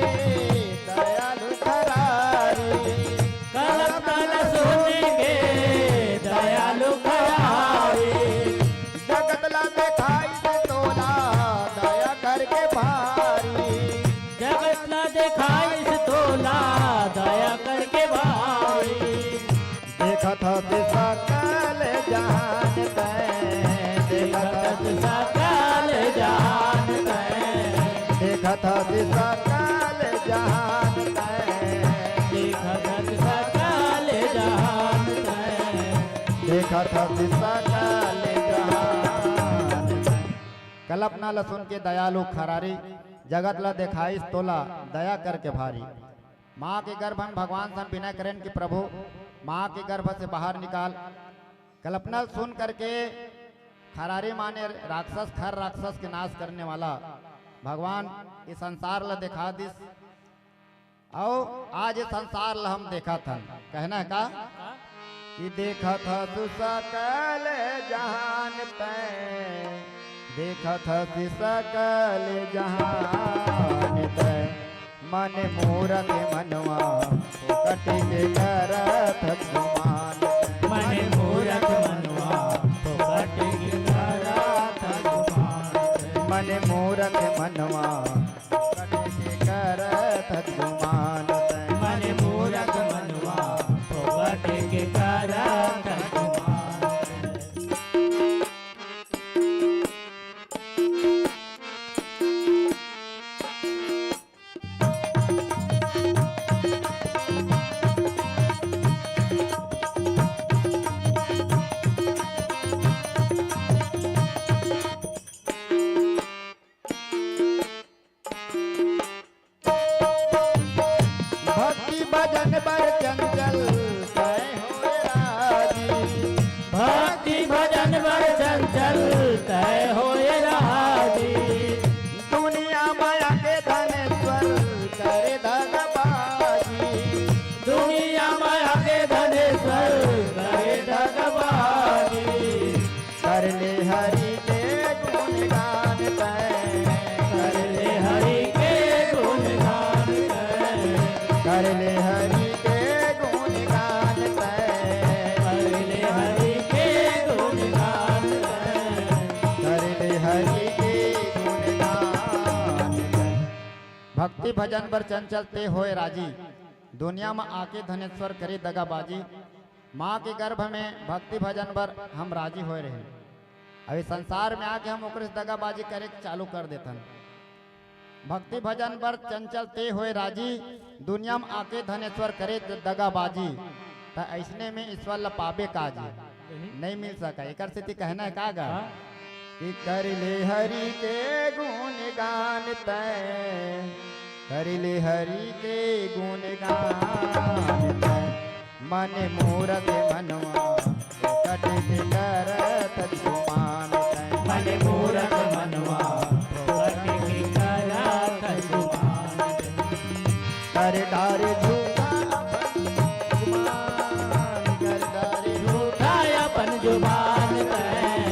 दयालु खरारी, कल्पना न सुनेंगे दयालु खरारी। जगत ला दिखाई दे तोला दया करके भारी। जगत न दिखाई से तोला दया करके भाई। देखत हति सकल जहान तैं, देखत हति सकल जान तैं, देखत हति सकल जहान तैं, देखत सकल जान तैं। देखत हति सकल जहान तैं। कल्पना ल सुन के दयालु खरारी, जगत ला दिखाई तोला दया करके भारी। माँ के गर्भ में भगवान से विनय करें कि प्रभु माँ के गर्भ से बाहर निकाल। कल्पना सुन करके खरारी माने राक्षस, खर राक्षस के नाश करने वाला भगवान इस संसार ला दिखा दिस। और आज ये संसार ला हम देखा था, कहना है का कि देखा था तू सकल जहान तैं, देखा था तू सकल जहान तैं, मन मूरख मनवा फोकट के करत गुमान तैं। मन मूरख मनवा फोकट के करत गुमान। मन मूरख मनवा फोकट के करत गुमान तैं। मन मूरख मनवा फोकट के करत गुमान। भक्ति भजन बर चंचल तैं होए राजी। भक्ति भजन बर चंचल तय होए राजी। दुनिया माया के धनेश्वर करे धनबाजी। दुनिया माया के धनेश्वर करे धनबाजी। कर ले हरि के गुणगान तैं, कर ले हरि के गुणगान तैं, कर ले हरि के गुणगान तैं, कर ले हरि के गुणगान तैं, कर ले हरि के गुणगान तैं। भक्ति भजन पर चंचल ते होए राजी, दुनिया में आके धनेश्वर करे दगाबाजी। माँ के गर्भ में भक्ति भजन पर हम राजी होए रहे, अभी संसार में आके हम ओकरे से दगाबाजी करे के चालू कर देतन। भक्ति भजन पर चंचल ते होए राजी, दुनिया में आके धनेश्वर करे दगाबाजी। तो ऐसने में ईश्वर ला पाबे काजी नहीं मिल सका। एक स्थिति कहना है का गा कि कर ले हरि के गुणगान तैं, कर ले हरि के गुणगान तैं, मन मूरख मनवा फोकट के करत गुमान तैं। मन मूरख मनवा फोकट के करत गुमान। कर डार झूठा गुमान, कर डार झूठा अपन जुबान तैं,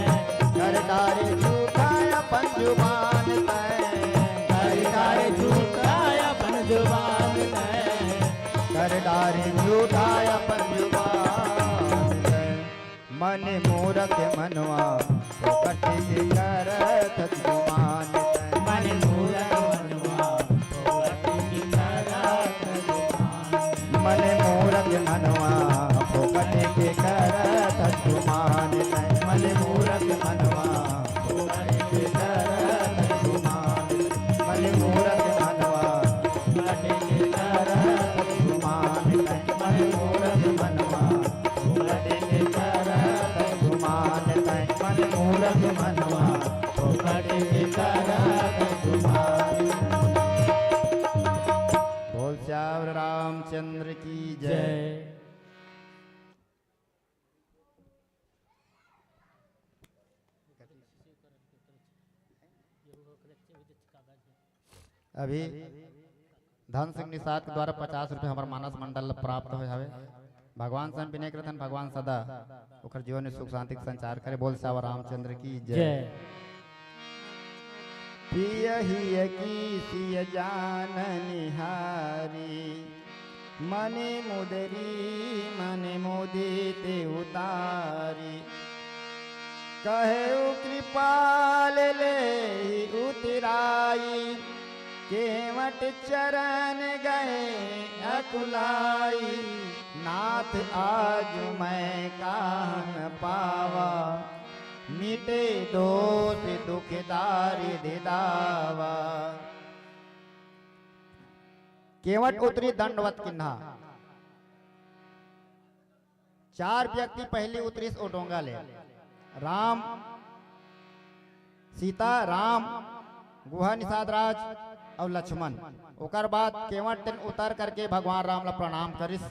कर डार झूठा अपन जुबान तैं, कर डार झूठा अपन जुबान तैं, कर डार झूठा अपन जुबान तैं। मन मूरख मनवा फोकट के करत गुमान तैं। मन मूरख मनवा फोकट के गुमान तय मन मूरख मनवा फुकट के करत गुमान मन मूरख मनवा फुकट के करत गुमान तय मन मूरख मनवा फुकट के करत गुमान तय मन मूरख मनवा फुकट के करत गुमान। बोल श्याम रामचंद्र की जय। जय। अभी धन सिंह निषाद के द्वारा 50 रुपये हमारे मानस मंडल प्राप्त हुए हवे। भगवान से हम विनय करतन भगवान सदा ओकर जीवन में सुख शांति के संचार करे। बोल श्याम रामचंद्र की जय। जय। पियहिय की सिय जान निहारी मने मुदित उतारी कहे कृपाल ले उतराई केवट चरण गए अकुलाई नाथ आज मैं कान पावा मिटे दोष दुखदारी दिदावा। केवट उतरी दंडवत किन्हा। 4 व्यक्ति पहले उतरी ओ डोंगा ले राम सीता राम गुहा निषाद राज और लक्ष्मण। ओकर बाद केवट दिन उतर करके भगवान राम ला प्रणाम करिस।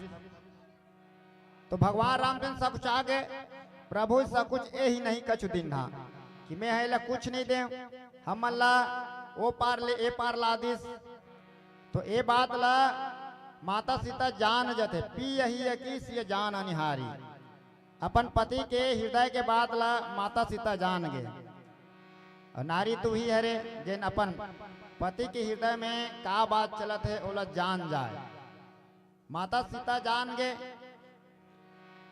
तो भगवान राम दिन सब कुछ आगे प्रभु सब कुछ यही नहीं कछु दिन था कि मैं है ला कुछ नहीं दे हम ला ओ पार ले ए पार ला दिस। तो ए बात ला माता सीता जान जते पी यही की सिय जान अनिहारी। अपन पति के हृदय के बात ला माता सीता जान गए। और नारी तू ही हरे जिन अपन पति के हृदय में का बात चलत है ओला जान जाए। माता सीता जान गए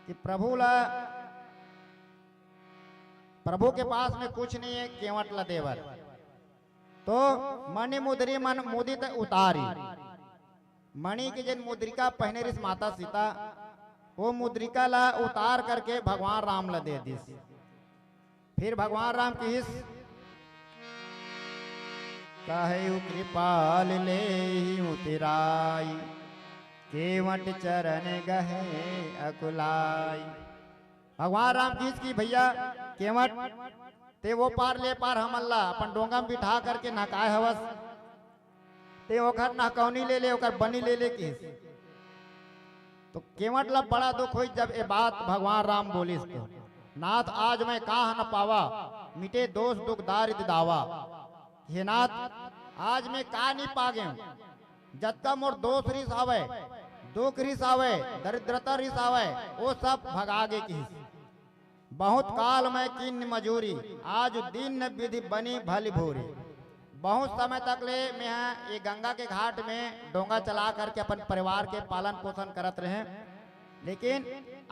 कि प्रभु के पास में कुछ नहीं है केवट ला देवर। तो मणि मुद्री मन मुदित उतारी मणि की जिन मुद्रिका पहने रिस माता सीता वो मुद्रिका ला उतार करके भगवान राम ला दे दिस। फिर भगवान राम की कहे कृपाल ले उतराई केवट चरण गहे अकुलाई। भगवान राम की भैया केवट ते वो पार ले पार हम अल्लाह अपन डोंगा में बिठा करके नहकाए हवस। ते ओकर नहकौनी ले ओकर बनी ले किस। तो केवट ला बड़ा दुख हुई जब ये बात भगवान राम बोलिस। तो नाथ आज मैं कहा न पावा मिटे दोष दुख दारिद्र दावा। हे नाथ आज मैं का नहीं पागे जत्ता मोर दोष रिस आवे दुख रिस आवे दरिद्रता रिस आवे वो सब भगागे किस। बहुत काल में किन्न मजूरी आज दिन विधि बनी भली भूरी। बहुत समय तक ले मैं ये गंगा के घाट में डोंगा चला करके अपन परिवार के पालन पोषण करत रहे। लेकिन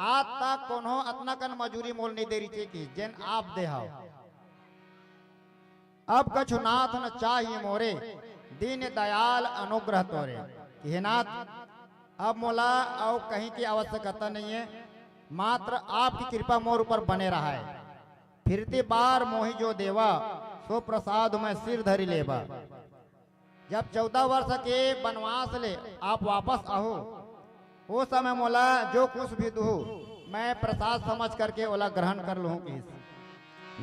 आज तक कोनो अतना कन मजूरी मोल नहीं दे रही की जिन आप दे हाव। अब कछु नाथ न चाहिए मोरे दीन दयाल अनुग्रह तोरे। हे नाथ अब मोला और कहीं की आवश्यकता नहीं है मात्र आपकी कृपा मोर ऊपर बने रहा है। फिरती बार मोहि जो देवा सो प्रसाद में सिर धरी लेबा। जब 14 वर्ष के वनवास ले आप वापस आओ वो समय मोला जो कुछ भी दू मैं प्रसाद समझ करके ओला ग्रहण कर लूँ।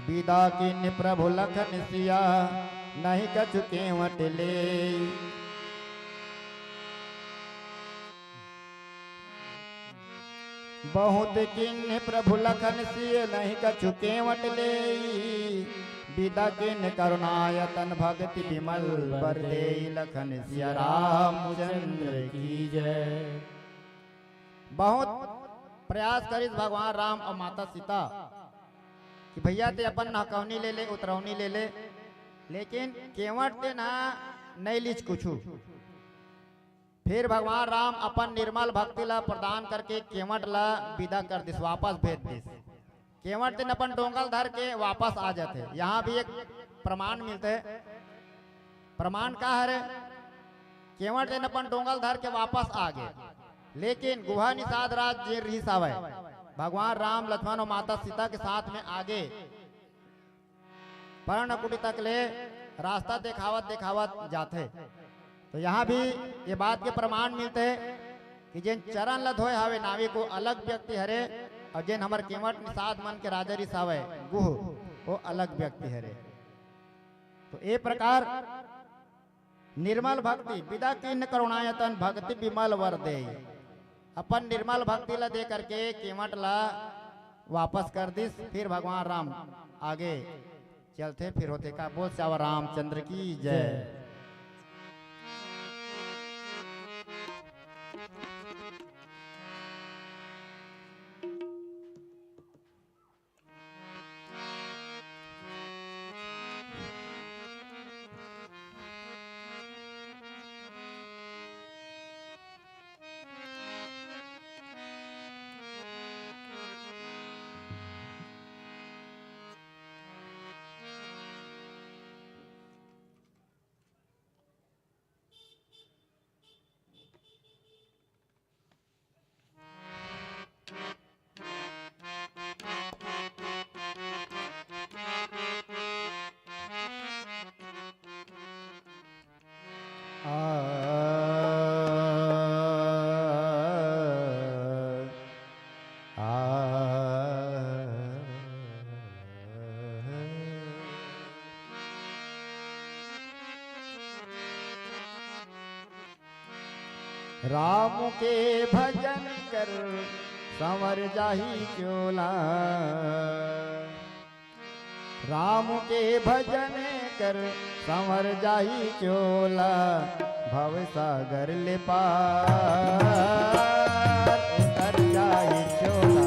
विदा किन प्रभु लखन सिया नहीं कछु केवट ले। बहुत किन प्रभु लखन सिय नहीं कछु केवट ले। विदा किन करुणायतन भक्ति विमल बर दे लखन सिया रामचंद्र की जय। बहुत प्रयास करिस भगवान राम और माता सीता कि भैया ते अपन नहकौनी ले उतरौनी ले लेकिन केवट ते ना नहीं लीच कुछ। फिर भगवान राम अपन निर्मल भक्ति ला प्रदान करके केवट ला विदा कर दिस वापस भेज दिस। केवट दिन अपन डोंगल धर के वापस आ जाते। यहाँ भी एक प्रमाण मिलते है। प्रमाण का है केवट दिन अपन डोंगल धर के वापस आ गए। लेकिन गुहा निषाद राज जी रिस आवे भगवान राम लक्ष्मण और माता सीता के साथ में आगे पर्णकुटी तक ले रास्ता दिखावत दिखावत जाते। तो यहाँ भी ये बात के प्रमाण मिलते हैं कि जिन चरण ल धोए हवे नावी को अलग व्यक्ति हरे और जिन हमर केवट निषाद मन के राजरी सावे गुह वो अलग व्यक्ति हरे। तो ए प्रकार निर्मल भक्ति विदा किन्न करुणायतन भक्ति विमल वर दे। अपन निर्मल भक्ति ला दे करके केवट ला वापस कर दिस। फिर भगवान राम आगे चलते फिर होते का बोल श्यावर रामचंद्र की जय। राम के भजन कर संवर जाही चोला। राम के भजन कर संवर जाही चोला। भव सागर ले पार उतर जाही चोला।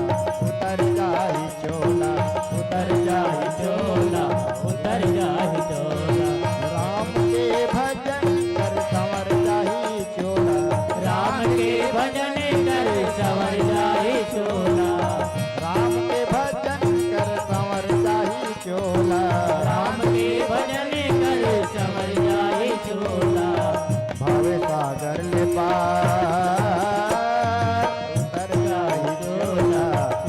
उतर जाही चोला। उतर जाही चोला। उतर जाहि चोला। राम के भजन कर संवर जाही चोला। राम के भजन कर संवर जाहि चोला। राम के भजन कर संवर जाही चोला। राम के भजन कर संवर जाहि चोला। भव सागर ले पार उतर जाही चोला।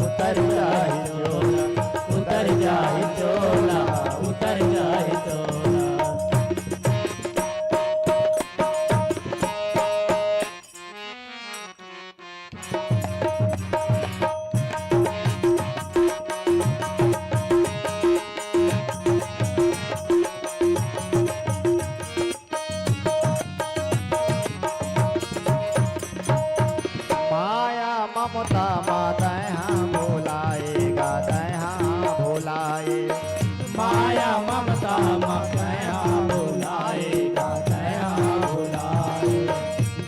उतर जाही चोला। उतर जाहि चोला। उतर जाहि चोला। माया ममता माता हाँ भोलाएगा दया भोलाए। माया ममता मया बुलाएगा दया बुलाए।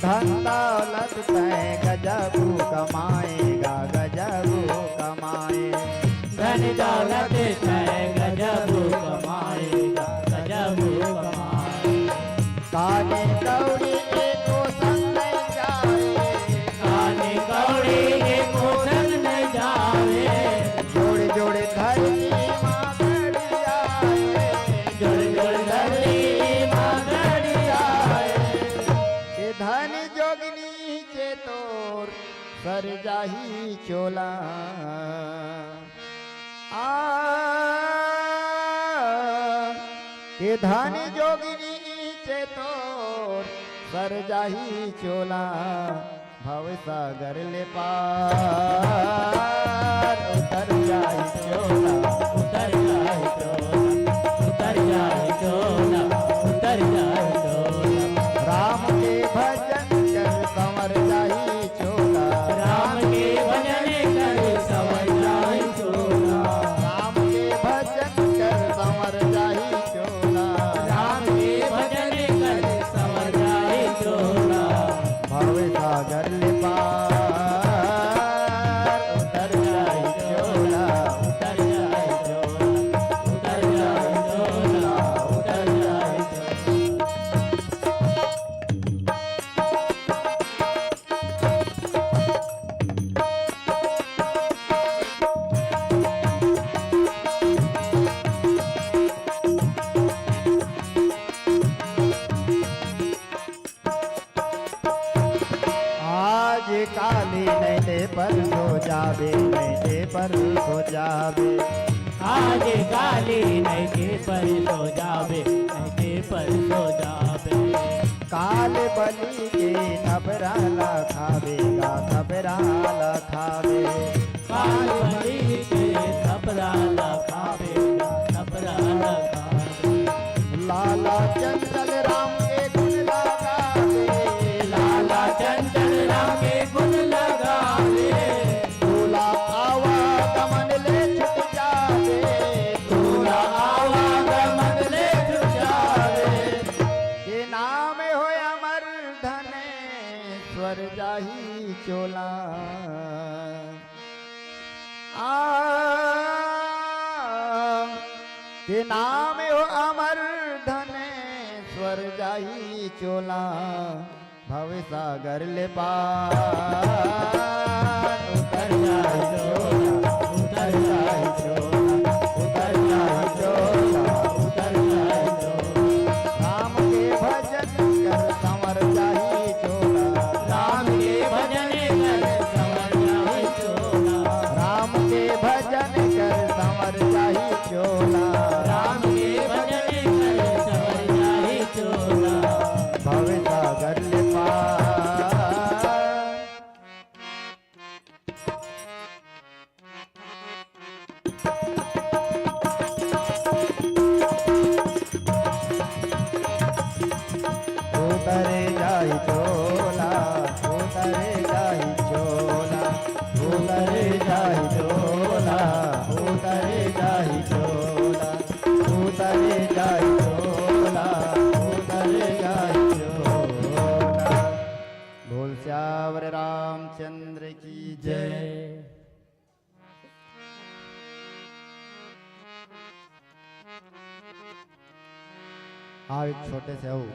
धन दौलत तय गजबू कमाएगा गजबू कमाए। धन दौलत है गजब कमाएगा गजब कमाए। काने कौड़ी एको संग नहीं जाए। काने कौड़ी एको संग न जावे। जोड़े जोड़े धरती माँ गड़ी आए। जोड़ जोड़ धरती माँ गड़ी आए। ये धन जोगिनी के तोर सर जाही चोला। के धन जोगिनी के तोर सर जाही चोला। भव सागर ले पार उतर जाही चोला। उतर जाहि चोला। उतर जाहि चोला। उतर जाहि चोला। राम के भजन कर संवर जाही चोला। राम के भजन कर संवर जाहि चोला। राम के भजन कर संवर जाही चोला। राम के भजन कर संवर जाहि चोला। भव सागर ले पार उतर जाही चोला। उतर जाहि चोला। उतर जाहि चोला। उतर जाहि चोला। आज काली नहीं दे पर सो जावे नहीं दे पर सो जावे। आज काली नहीं के पर सो जावे, नहीं के पर सो जावे। काल बलि के थबराला खावेगा, थबराला खावे। काल बलि के थपराला खावेगा, थपराला खावे। लाला चंचल राम के गुण लगावे, लाला चंचल राम के गुण लगावे। दूल्हा आवागमन ले छुट जावे, दूल्हा आवागमन ले छुट जावे। के नाम हो अमर धने स्वर जाही चोला। के नाम हो अमर धने स्वर जाही चोला। भव सागर ले पार उतर जाही चोला, उतर जाही चोला, उतर जाही चोला, उतर जाही चोला। राम के भजन कर संवर जाही चोला, राम के भजन कर संवर जाही चोला। राम के भजन कर संवर जाही चोला। राम के भजन कर संवर जाही चोला। भव सागर ले पार। उतरे जाई चोला, उतरे जाई चोला, उतरे जाई चोला, उतरे जाई चोला, उतरे जाई चोला, उतरे जाई चोला। बोल श्यावर रामचंद्र की जय। जय। आप एक छोटे से हो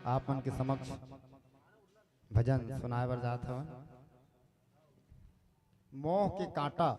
आप मन के समक्ष भजन सुनाए बर जात हवन। मोह के कांटा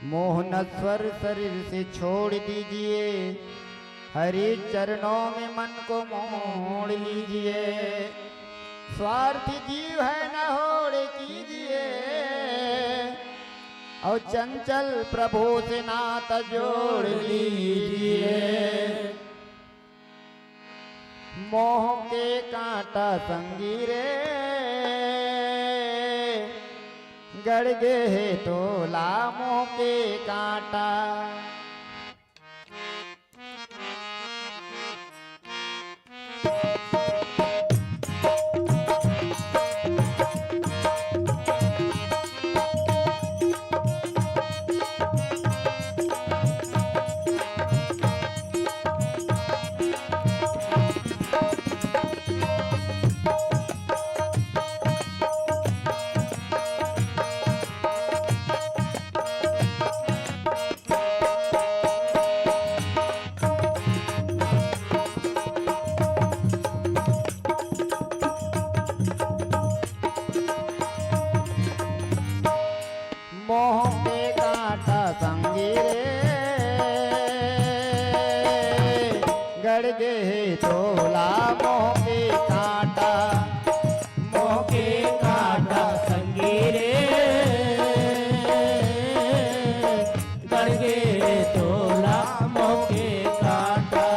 मोह नश्वर शरीर से छोड़ दीजिए, हरि चरणों में मन को मोड़ लीजिए। स्वार्थी जीव है न होड़ कीजिए, और चंचल प्रभु से नाता जोड़ लीजिए। मोह के कांटा संगी रे गड़ गे है तोला, मोह के कांटा। मोह के कांटा संगी रे गड़ गे तोला, मोह के कांटा। मोह के कांटा संगी रे गड़ गे तोला, मोह के कांटा।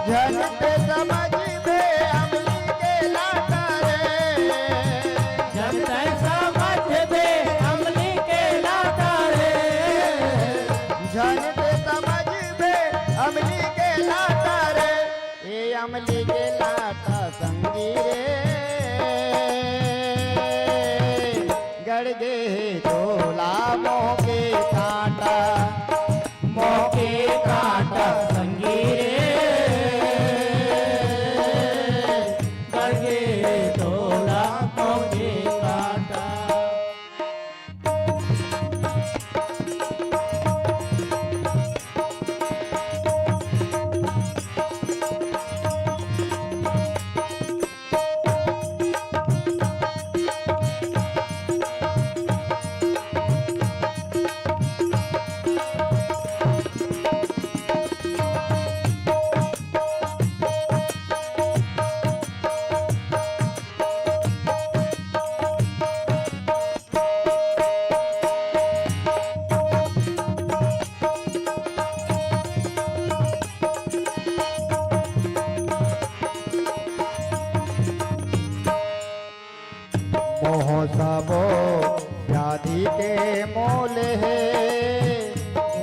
झलते समझ में अमली के लाटा रे, जब तक समझ दे अमली के लाटा रे।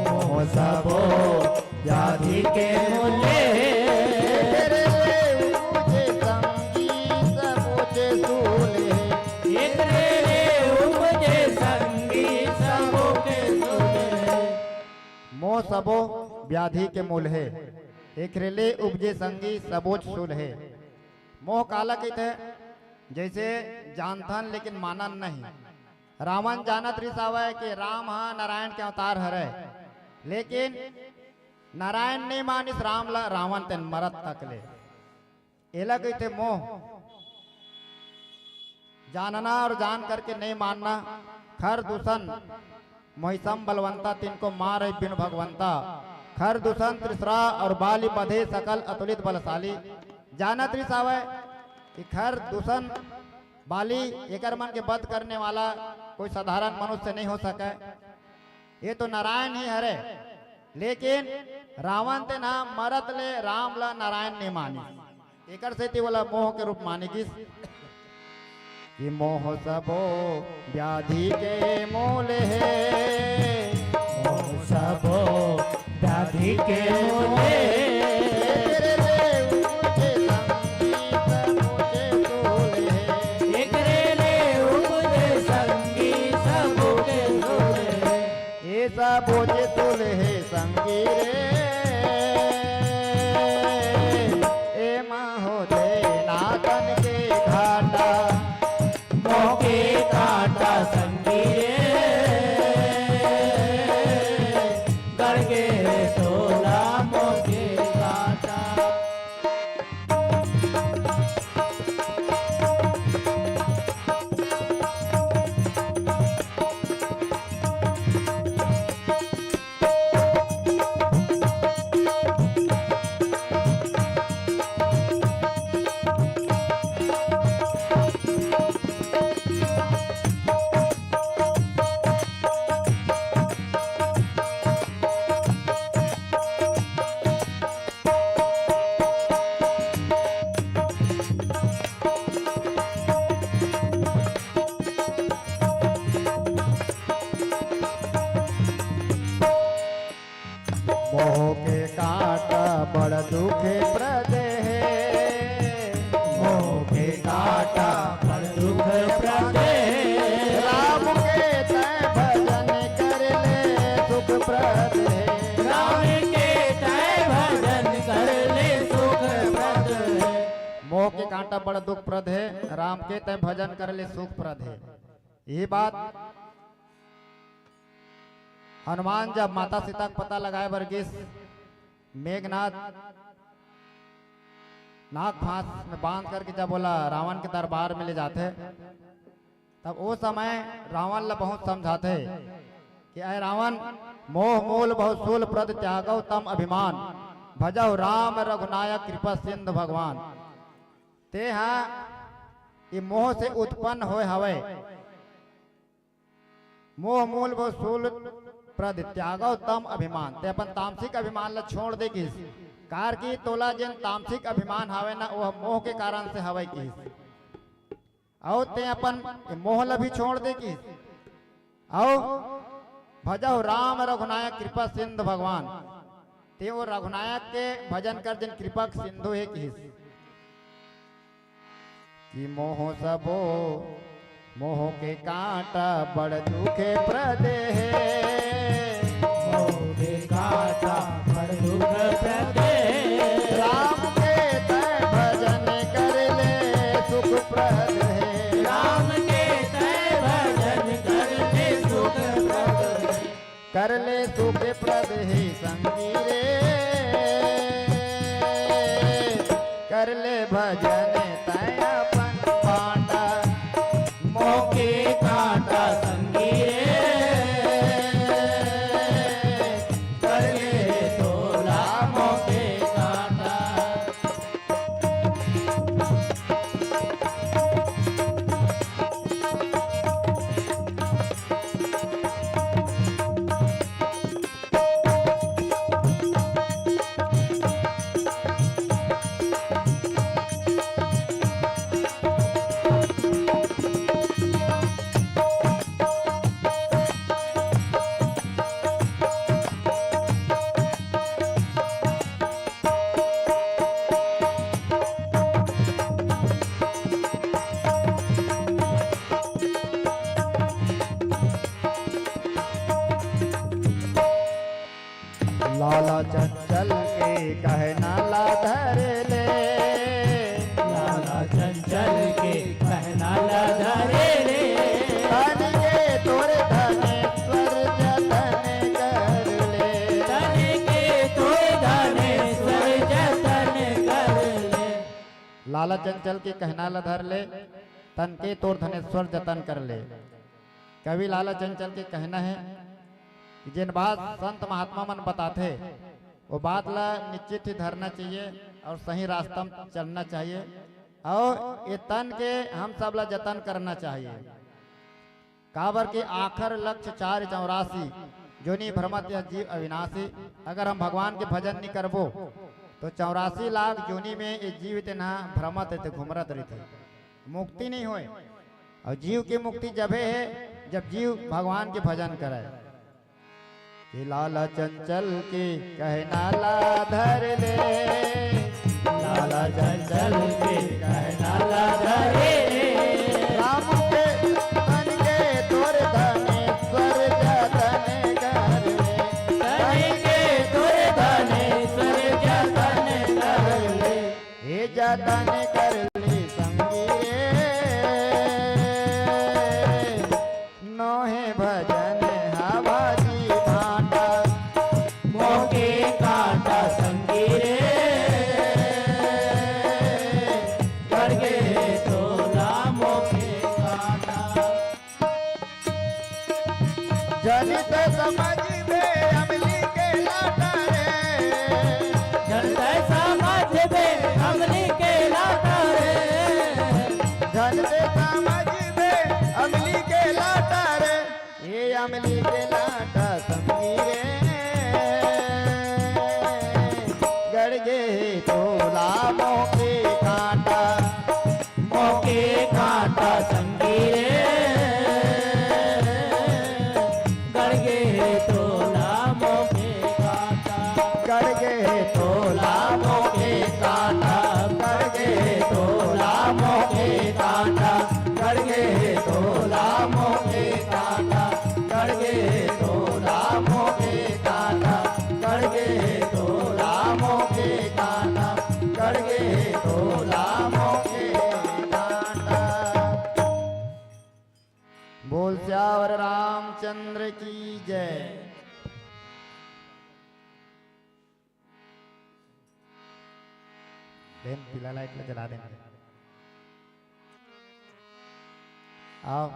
मोह सबो व्याधि के मूले तेरे उपजे संगी सबोचे सूले एक रे उपजे संगी सबो के सूले। मोह सबो व्याधि के मूल है, एक रेले उपजे संगी सबोच सूल है। मोह काला कहते हैं, जैसे जानथन लेकिन मानन नहीं। रावण जानत रिसावे कि राम हा नारायण के अवतार हरे, लेकिन नारायण नहीं मानिस राम ला रावण तेन मरत तक ले। एला कहते मोह। जानना और जान करके नहीं मानना। खर दूषण मोहिसम बलवंता तिनको मार बिन भगवंता। खर दूषण त्रिसरा और बाली बधे सकल अतुलित बलशाली। जानत रिसावे कि खर दूषण बाली एकर मन के वध करने वाला कोई साधारण मनुष्य नहीं हो सके, ये तो नारायण ही हरे। लेकिन रावण ते ना मरत ले राम ला नारायण नहीं मानी। एकर से ती वाला मोह के रूप मानी किस कि मोह सबो व्याधि के मूल है। मोह सबो व्याधि के मूले तेरे रे उपजे संगी सबोचे सूले एक रे उपजे संगी सबो के सूले। ये सबोचे सूले है संगी रे। ए माहो दे नाथन के घाटा मोह के कांटा संगी गड़ के तोला मोह के कांटा। मोह के कांटा बड़ दुखे प्रद है। मोह के कांटा पर दुख प्रदे राम के तय भजन कर ले सुख प्रद है। राम के तय भजन कर ले सुख प्रद है। मोह के कांटा बड़ दुख प्रद है, राम के तय भजन कर ले सुख प्रद है। ये बात हनुमान जब माता सीता का पता लगाए वर्गीस मेघनाथ नाग फांस में बांध करके जब बोला रावण के दरबार में ले जाते, तब वो समय रावण ला बहुत समझाते कि अय रावण मोह मूल बहुत सूल प्रद त्यागो तम अभिमान भजौ राम रघुनायक कृपा सिंधु भगवान। ते हाँ ये मोह से उत्पन्न होए हवे। मोह मूल बहुत सूल प्रद त्यागो तम अभिमान। ते अपन तामसिक अभिमान ला छोड़ दे किस कार की तोला जिन तामसिक अभिमान हवे ना वह मोह के कारण से हवे किस। और ते अपन मोह ला भी छोड़ दे किस। और भजौ राम रघुनायक कृपा सिंधु भगवान। ते वो रघुनायक के भजन कर जिन कृपा सिंधु है किस कि मोह सबो मोह के कांटा बड़ दुखे प्रदे है। मोह के कांटा पर दुख प्रदे राम के तय भजन कर ले सुख प्रद है। राम के तय भजन कर ले सुख प्रद है। कर ले सुख प्रद है संगी रे। कर ले भजन तय अपन कांटा मोह के कांटा संगी कर ले तोला मोह के कांटा। लाला चंचल के कहना ला धर ले, लाला चंचल के कहना ला धरे रे, धन के तोर धनेश्वर जतन कर ले, धन के तोर धनेश्वर जतन कर ले। लाला चंचल के कहना ला धर ले, तन के तोर धनेश्वर जतन कर ले। कवि लाला चंचल के कहना है कि जिन बात संत महात्मा मन बताते वो बात ला निश्चित ही धरना चाहिए और सही रास्ता में चलना चाहिए, और ये तन के हम सब ला जतन करना चाहिए। काबर के आखर लक्ष्य 484 जोनी भ्रमत या जीव अविनाशी। अगर हम भगवान के भजन नहीं करबो तो 84 लाख जोनी में ये जीव इतना भ्रमत है घुमरत रहते, मुक्ति नहीं होए। और जीव की मुक्ति जब है जब जीव भगवान के भजन करे। कि लाला चंचल के कहना ला धर ले, लाला चंचल के कहना ला धरे रे, राम के तन के तोर धनेश्वर जतन कर ले, धन के तोर धनेश्वर जतन कर ले, हे जतन कर ले संगी नोहे भजन हवाजी भाटा, मोके कांटा संगी रे, करगे तोला मोके कांटा। जनित समझ में अमली के लाटा रे, जनता समझ में हमने के लाटा रे, जनित समझ में अमली के लाटा रे, ये अमली के लाटा संगी रे, गड़गे तोला मोके कांटा, मोके कांटा संगी रे, गड़गे तोला मोके कांटा, गड़गे तोला मोके कांटा, गड़गे तोला मोके कांटा, गड़गे तोला मोके कांटा, गड़गे तोला मोके कांटा, गड़गे तोला मोके कांटा, गड़गे तोला मोके कांटा। बोल श्यावर रामचंद्र की जय। देन पीला लाइट में जला देंगे। आओ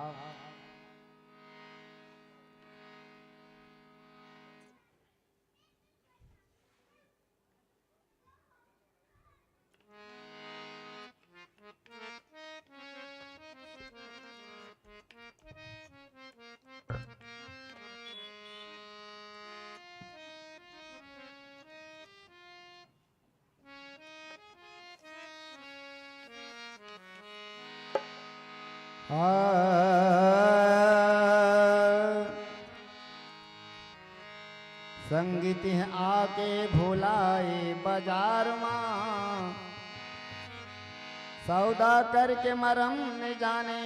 संगीत आके भुलाए बाजार माँ, सौदा करके मरम न जाने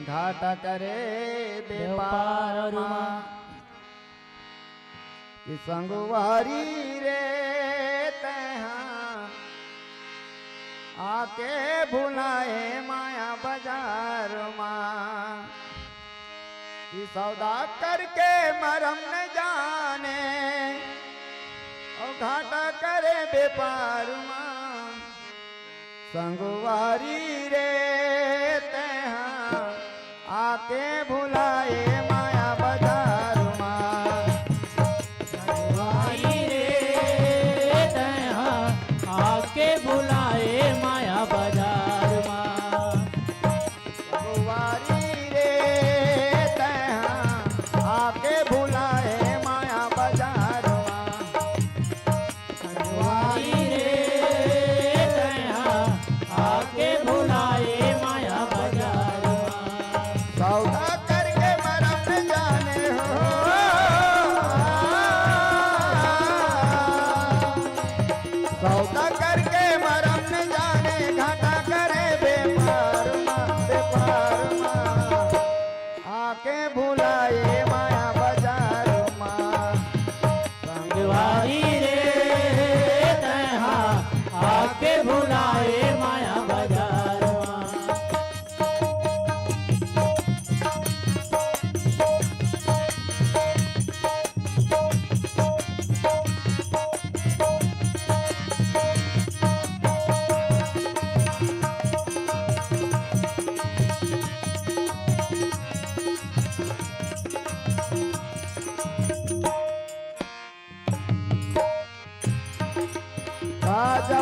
घाटा करे व्यापार माँ। कि संगवारी रे तहाँ आके भुलाए माया बाजार माँ, कि सौदा करके मरम न जाने और घाटा करे व्यापार माँ। संगवारी रे तहाँ आके भुलाए माया बाजार माँ, संगवारी रे तहाँ आके भुलाए माया बाजार माँ, संगवारी रे तहाँ आके भुलाए माया बाजार माँ। संगवारी रे तहाँ आके भुलाए माया बाजार माँ, सौदा कर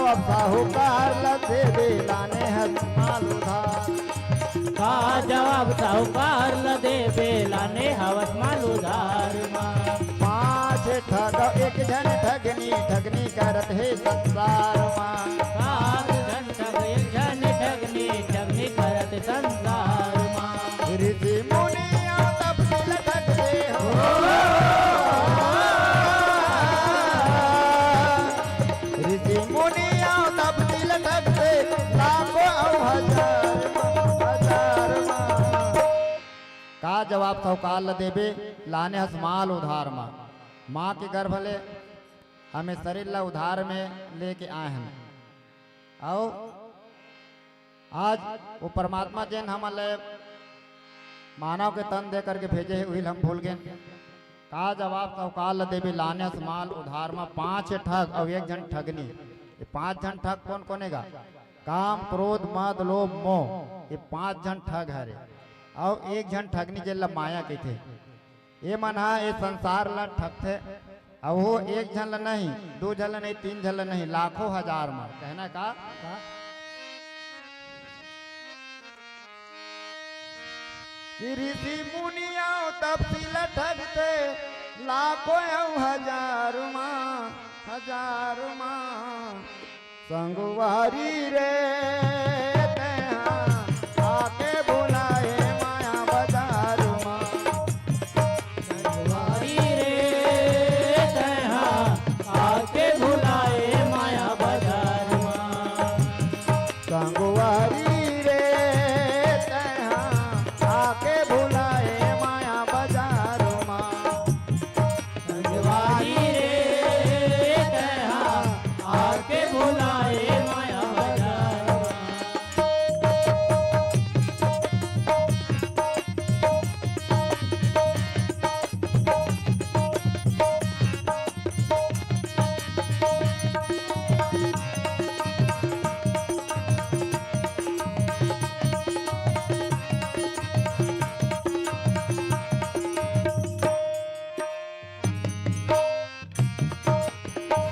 जवाब साहूकार लदे दे लाने हस माल उधार का जवाब साहूकार लदे बेलाने हवस माल उधार माँ। पांच ठग एक जन ठगनी ठगनी करत है संसार माँ पाँच जन ठग एक जन ठगनी ठगनी करत संसार माँ। ऋषि मुनिया तब दिल ठगते हो ऋषि मुनिया तब दिल ठगते लाखों और हजार का जवाब साहूकार ल देबे लाने हस माल उधार माँ के गर्भ ले हमें शरीर ला उधार में लेके आए हैं आओ आज वो परमात्मा जैन हमले मानव के तन दे करके भेजे है वही हम भूल गए का जवाब साहूकार ल देबे लाने हस माल उधार में पांच ठग और एक जन ठगनी ये पांच जन ठग कौन कोनेगा काम क्रोध मद लोभ मोह ये पांच जन ठग हरे और एक जन ठगनी जेला माया के थे ये मन हा ये संसार ला ठग थे अब वो एक जन ला नहीं दो जन ला नहीं तीन जन ला नहीं लाखों हजार में कहना का ऋषि मुनिया तब सिल ठगते लाखों हजार माँ संगवारी रे आके बुलाए माया बाजार माँ संगवारी रे आके बुलाए माया बाजार माँ। संगवारी रे आके बुलाए माया बाजार माँ संगवारी रे आके बुलाए माया बाजार माँ।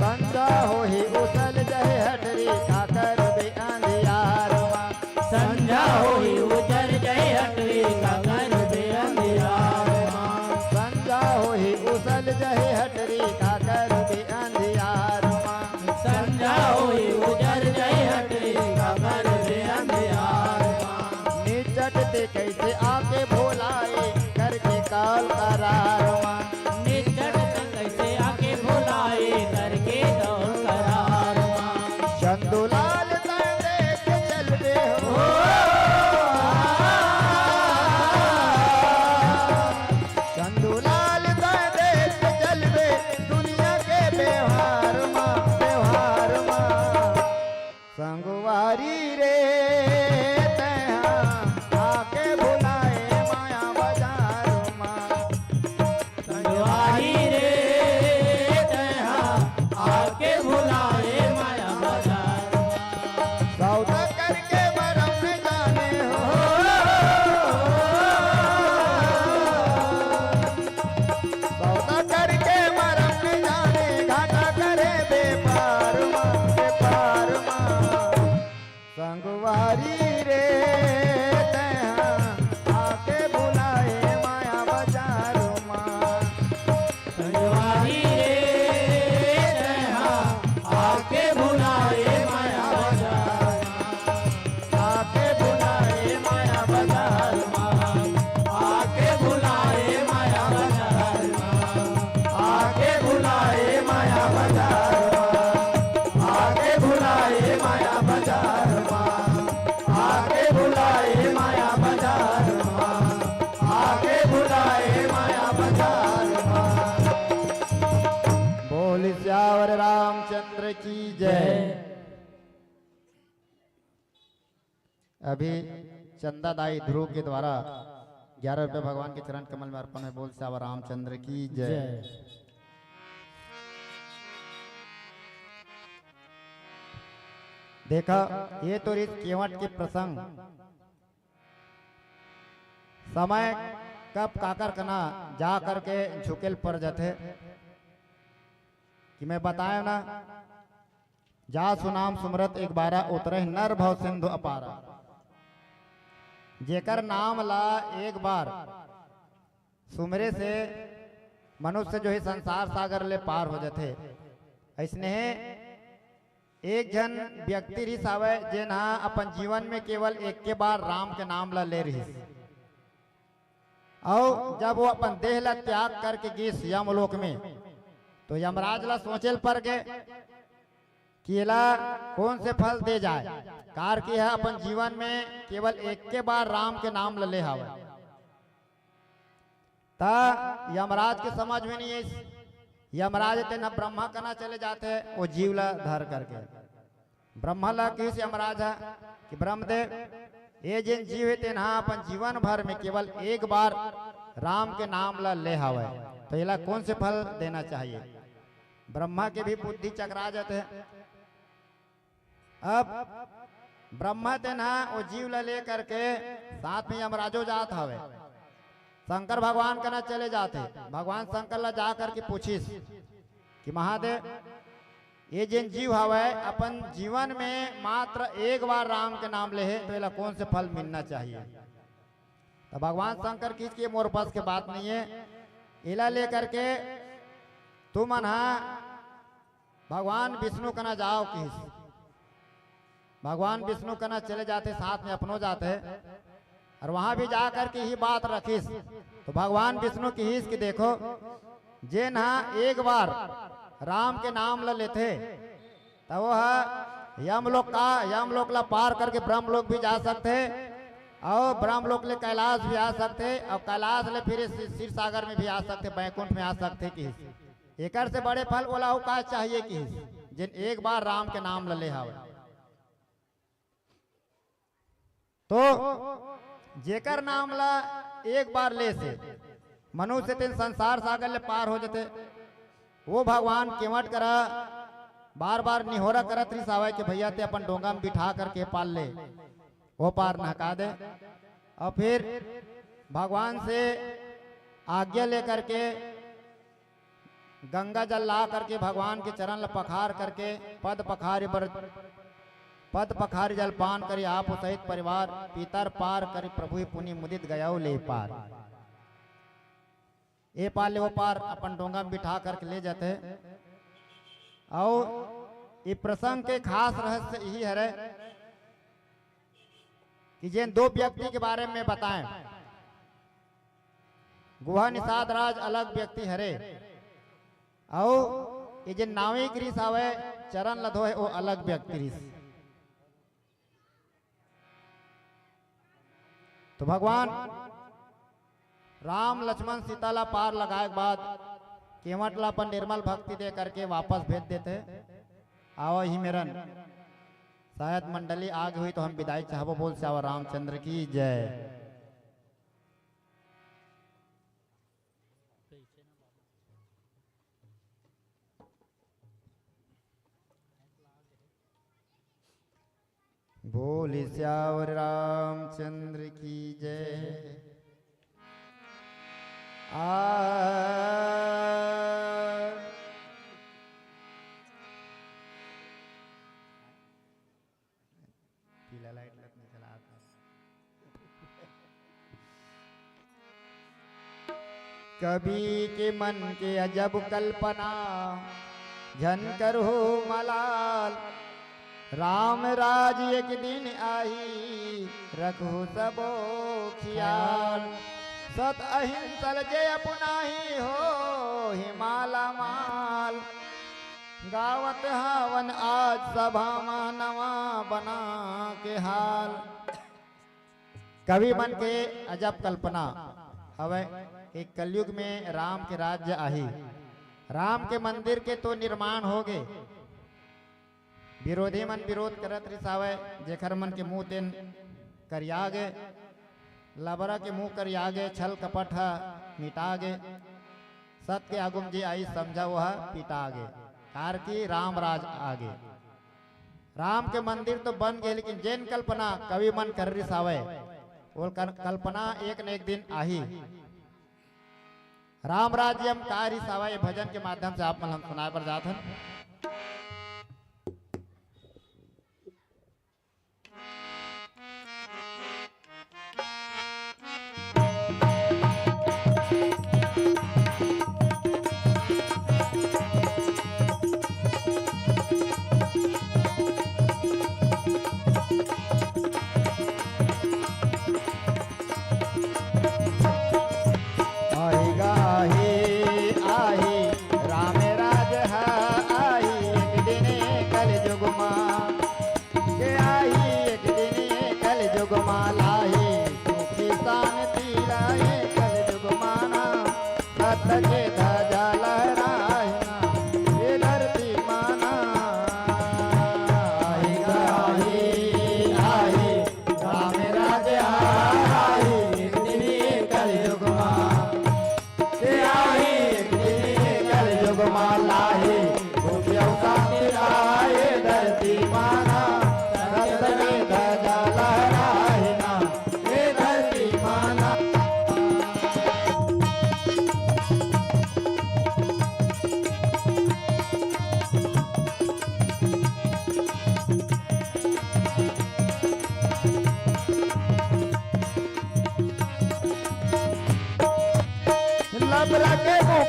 संजा हो ही उसल जहे हटरी खाकर बे अंधियार माँ संझा होई उजर जय हटरी का कर बे अंधियार माँ। संजा हो ही उसल जहे हटरी खाकर बे अंधियार माँ संझा होई उजर जय हटरी का कर बे अंधियार माँ। निचट ते कैसे आके भोलाए करके काल करार माँ निचट कैसे आके भुलाए करके दौड़ करार माँ। चंदुलाल तर देख चल बे हो चंदुलाल तर देख चल बे दुनिया के व्यवहार माँ संगवारी रे आके बुलाए माया बाजार माँ संगवारी रे आके भुलाए माया बाजार माँ। सौदा करके बरम न जाने हो सौदा करके बरम न जाने घाटा करे बेपार माँ संगवारी रे आके बुलाए माया बाजार माँ संगवारी रे आके भुलाए माया बाजार माँ। आके बुलाए माया बाजार आके भुलाए माया बाजार माँ। आके बुलाए माया बाजार आके बुलाए माया बाजार आके बुलाए माया बाजार आके बुलाए माया बाजार बोल श्यावर रामचंद्र की जय। अभी चंदादाई ध्रुव के द्वारा 11 रुपये भगवान के चरण कमल में अर्पण है। बोल श्यावर रामचंद्र की जय। देखा ये तो रीत केवट के प्रसंग समय कब काकर कना जा करके झुकेल पड़ जाते कि मैं बताया ना जा सुनाम सुमरत एक बारा उतरह नर भव सिंधु अपारा। जेकर नाम ला एक बार सुमरे से मनुष्य जो है संसार सागर ले पार हो जाते। ऐसने एक जन व्यक्ति रिस आवे जे ना अपन जीवन में केवल एक के बार राम के नाम ला ले रही, और जब वो अपन देह ला त्याग करके गिस यमलोक में, तो यमराज ला सोचेल पर के कि एला कौन से फल दे जाए। कार की है अपन जीवन में केवल एक के बार राम के नाम ले हवे। ता यमराज के समझ में नहीं है। यमराज ते न ब्रह्मा कना चले जाते वो जीव ला धर करके। ब्रह्मा ला किस यमराज है कि ब्रह्मदेव ये जिन जीव है तेन अपन जीवन भर में केवल एक बार राम के नाम ला ले हवे, तो इला कौन से फल देना चाहिए। ब्रह्मा के भी बुद्धि चकरा जाते हैं। अब ब्रह्मा तेन वो जीव ला ले करके साथ में यमराजो जात हवे। शंकर भगवान कना चले जाते। भगवान शंकर ला जा करके पूछिस कि महादेव ये जिन जीव हवे अपन जीवन में मात्र एक बार राम के नाम ले तो इला कौन से फल मिलना चाहिए। तो भगवान शंकर किस के मोर बस के बात नहीं है। इला ले करके तुम भगवान विष्णु कना जाओ किस। भगवान विष्णु कना चले जाते, साथ में अपनों जाते और वहां भी जा करके ही बात रखिस। तो भगवान विष्णु की हिस की देखो जे ना एक बार राम के नाम ला लेते तो वह यमलोक ला पार करके ब्रह्मलोक भी जा सकते, और ब्रह्मलोक ले कैलाश भी आ सकते, और कैलाश ले फिर क्षीर सागर में भी आ सकते, बैकुंठ में आ सकते। कि एकर से बड़े फल बोला का चाहिए कि जिन एक बार राम के नाम ला ले हवे। तो जेकर नाम ला एक बार ले से मनुष्य तीन संसार सागर ले पार हो जाते। वो भगवान केवट करा बार बार निहोरा करत रही सावे कि भैया ते अपन डोंगा में बिठा करके पाल ले, वो पार नहका दे। और फिर भगवान से आज्ञा लेकर के गंगा जल ला करके भगवान के चरण ला पखार करके पद पखारी जलपान करी आप सहित परिवार पीतर पार करी प्रभु पुनि मुदित गया ले पार। ये पार ले वो पार अपन डोंगा में बिठा करके ले जाते। और ये प्रसंग के खास रहस्य यही है कि जिन दो व्यक्ति के बारे में बताएं। गुहा निषाद राज अलग व्यक्ति हरे, और ये जिन नाविक ऋष आवे चरण लधो है वो अलग व्यक्ति ऋष। तो भगवान राम लक्ष्मण सीता ला पार लगाए के बाद केवट ला अपन निर्मल भक्ति दे करके वापस भेज देते। आओ ही मेरन शायद मंडली आगे हुई तो हम विदाई चाहबो बोल से रामचंद्र की जय। बोल श्यावर रामचंद्र की जय। पीला लाइट लगने चला था। कभी के मन के अजब कल्पना झन कर हो मलाल। राम राज एक दिन आई रखो सबो खियाल। सत अहिंसल जय अपनाही हो हिमाला माल। गावत हावन आज सभा मानवा बना के हाल। कवि मन के अजब कल्पना हवे कि कलयुग में राम के राज्य आही। राम के मंदिर के तो निर्माण हो गए, विरोधी मन विरोध करत रिसावे। जेखर मन के मुंह तेन करिया गे, लबरा के मुंह करिया गे, छल कपट मिटा गे। सत के आगुम जी आई समझा वह पिटा गे। कार की राम राज आगे। राम के मंदिर तो बन गए, लेकिन जैन कल्पना कवि मन कर रिसावे वो कल्पना एक न एक दिन आही। राम राज्यम का रिसावा ये भजन के माध्यम से आप मन हम सुनाए पर जात हन।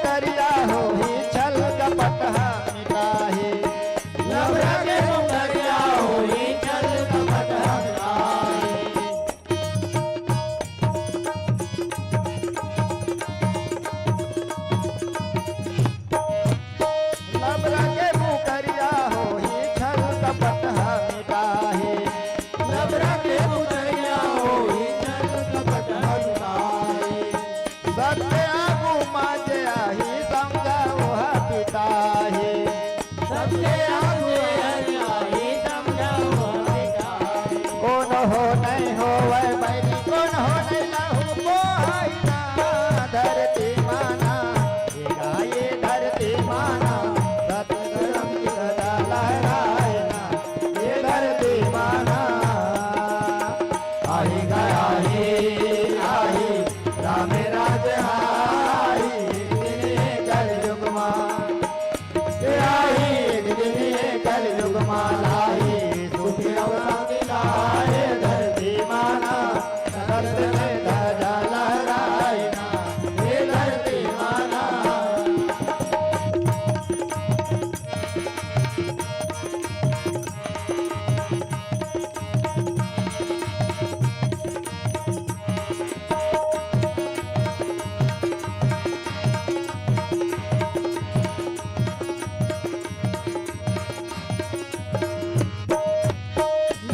मुकरिया हो ही छल कपट मिटाही लबरा के मुकरिया होई चल कपट हटाई लबरा के मुकरिया हो ही छल कपट मिटाही लबरा के मुकरिया होई चल कपट हटाई सत्य आगू माजे आही समझा वह पिताही सबसे आगे आई समझाओ पिताई कौन हो नहीं हो वह बैरी कौन हो नहीं लहू को आईना धरती माना ये गाये धरती माना सतगुरम की सदा लहरायना ये धरती माना आई गया आई राम राज आई कल युग आई एक दिन ये कल युग लाई सुखी अवसर लाए धरती माना सत्य में ध्वजा लहरायना ये धरती माना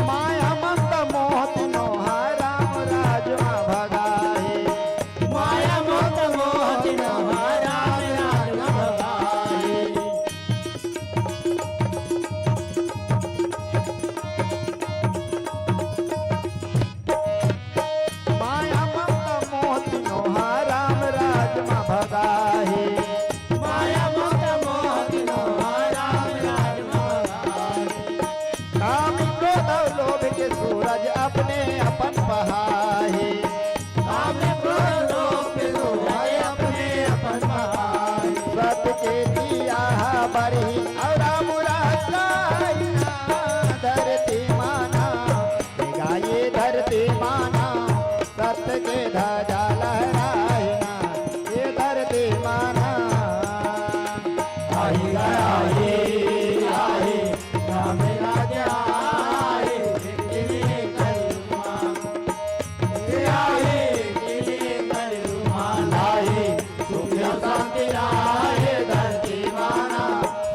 माया मत मोह नोहा राम राज भगाए माया मोत मोह नहारा राज भगाई माया मत मोह नोहा राम राज भगाए माया मोत मोह नहारा राज भगाई काम क्रोध और लोभ के सूरज अपने अपन बहाए आपने क्रोध लोभ के सोहाए अपने अपन बहाई सत के दिया बरी और राम राजाइना धरती माना गाये धरती माना सत्य के ध्वजा लहरायना ये धरती माना आई गया आई राम राज आए दिने कलमा आए दिने कलमा लाए सुख शांति लाए धरती माना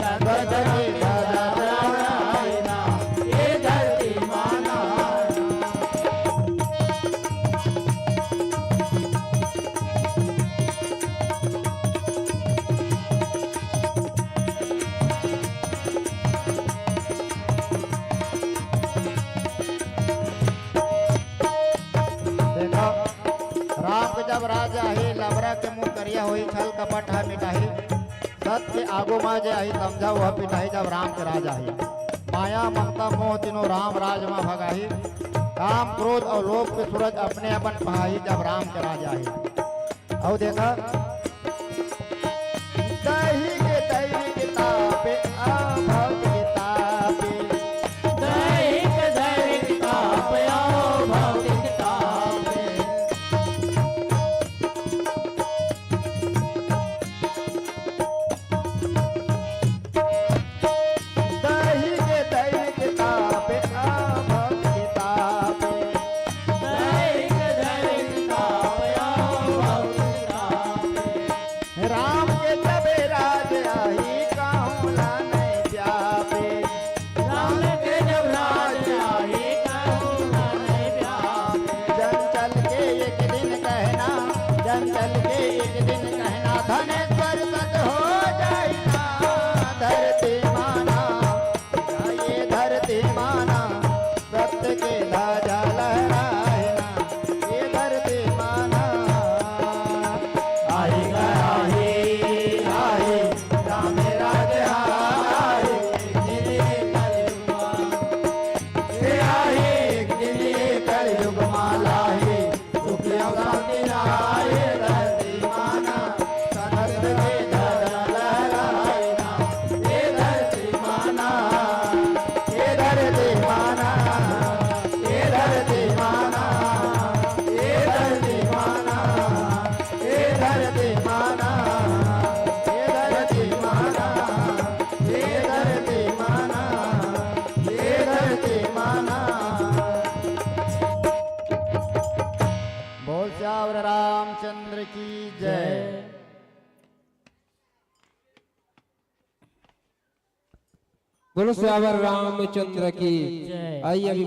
सगत के ध्वजा लहरायना ये धरती माना देखो राम के जब राजा ही लबरा के मुंह करिया हुई छल कपट है मिटाही सत्य आगो माजे आई समझा वह पिटाही जब राम के राजा ही माया ममता मोह तीनों राम राज में भगाही काम क्रोध और लोभ के सूरज अपने अपन पहाई जब राम के राजा ही और देखा दही के तापे अभव के तापे दैहिक दैविक ताप आओ भौतिक ताप दही के तापे अभव के तापे दैहिक दैविक ताप आओ भौतिक ताप जय। बोलो श्यावर रामचंद्र की। जय। आइए अभी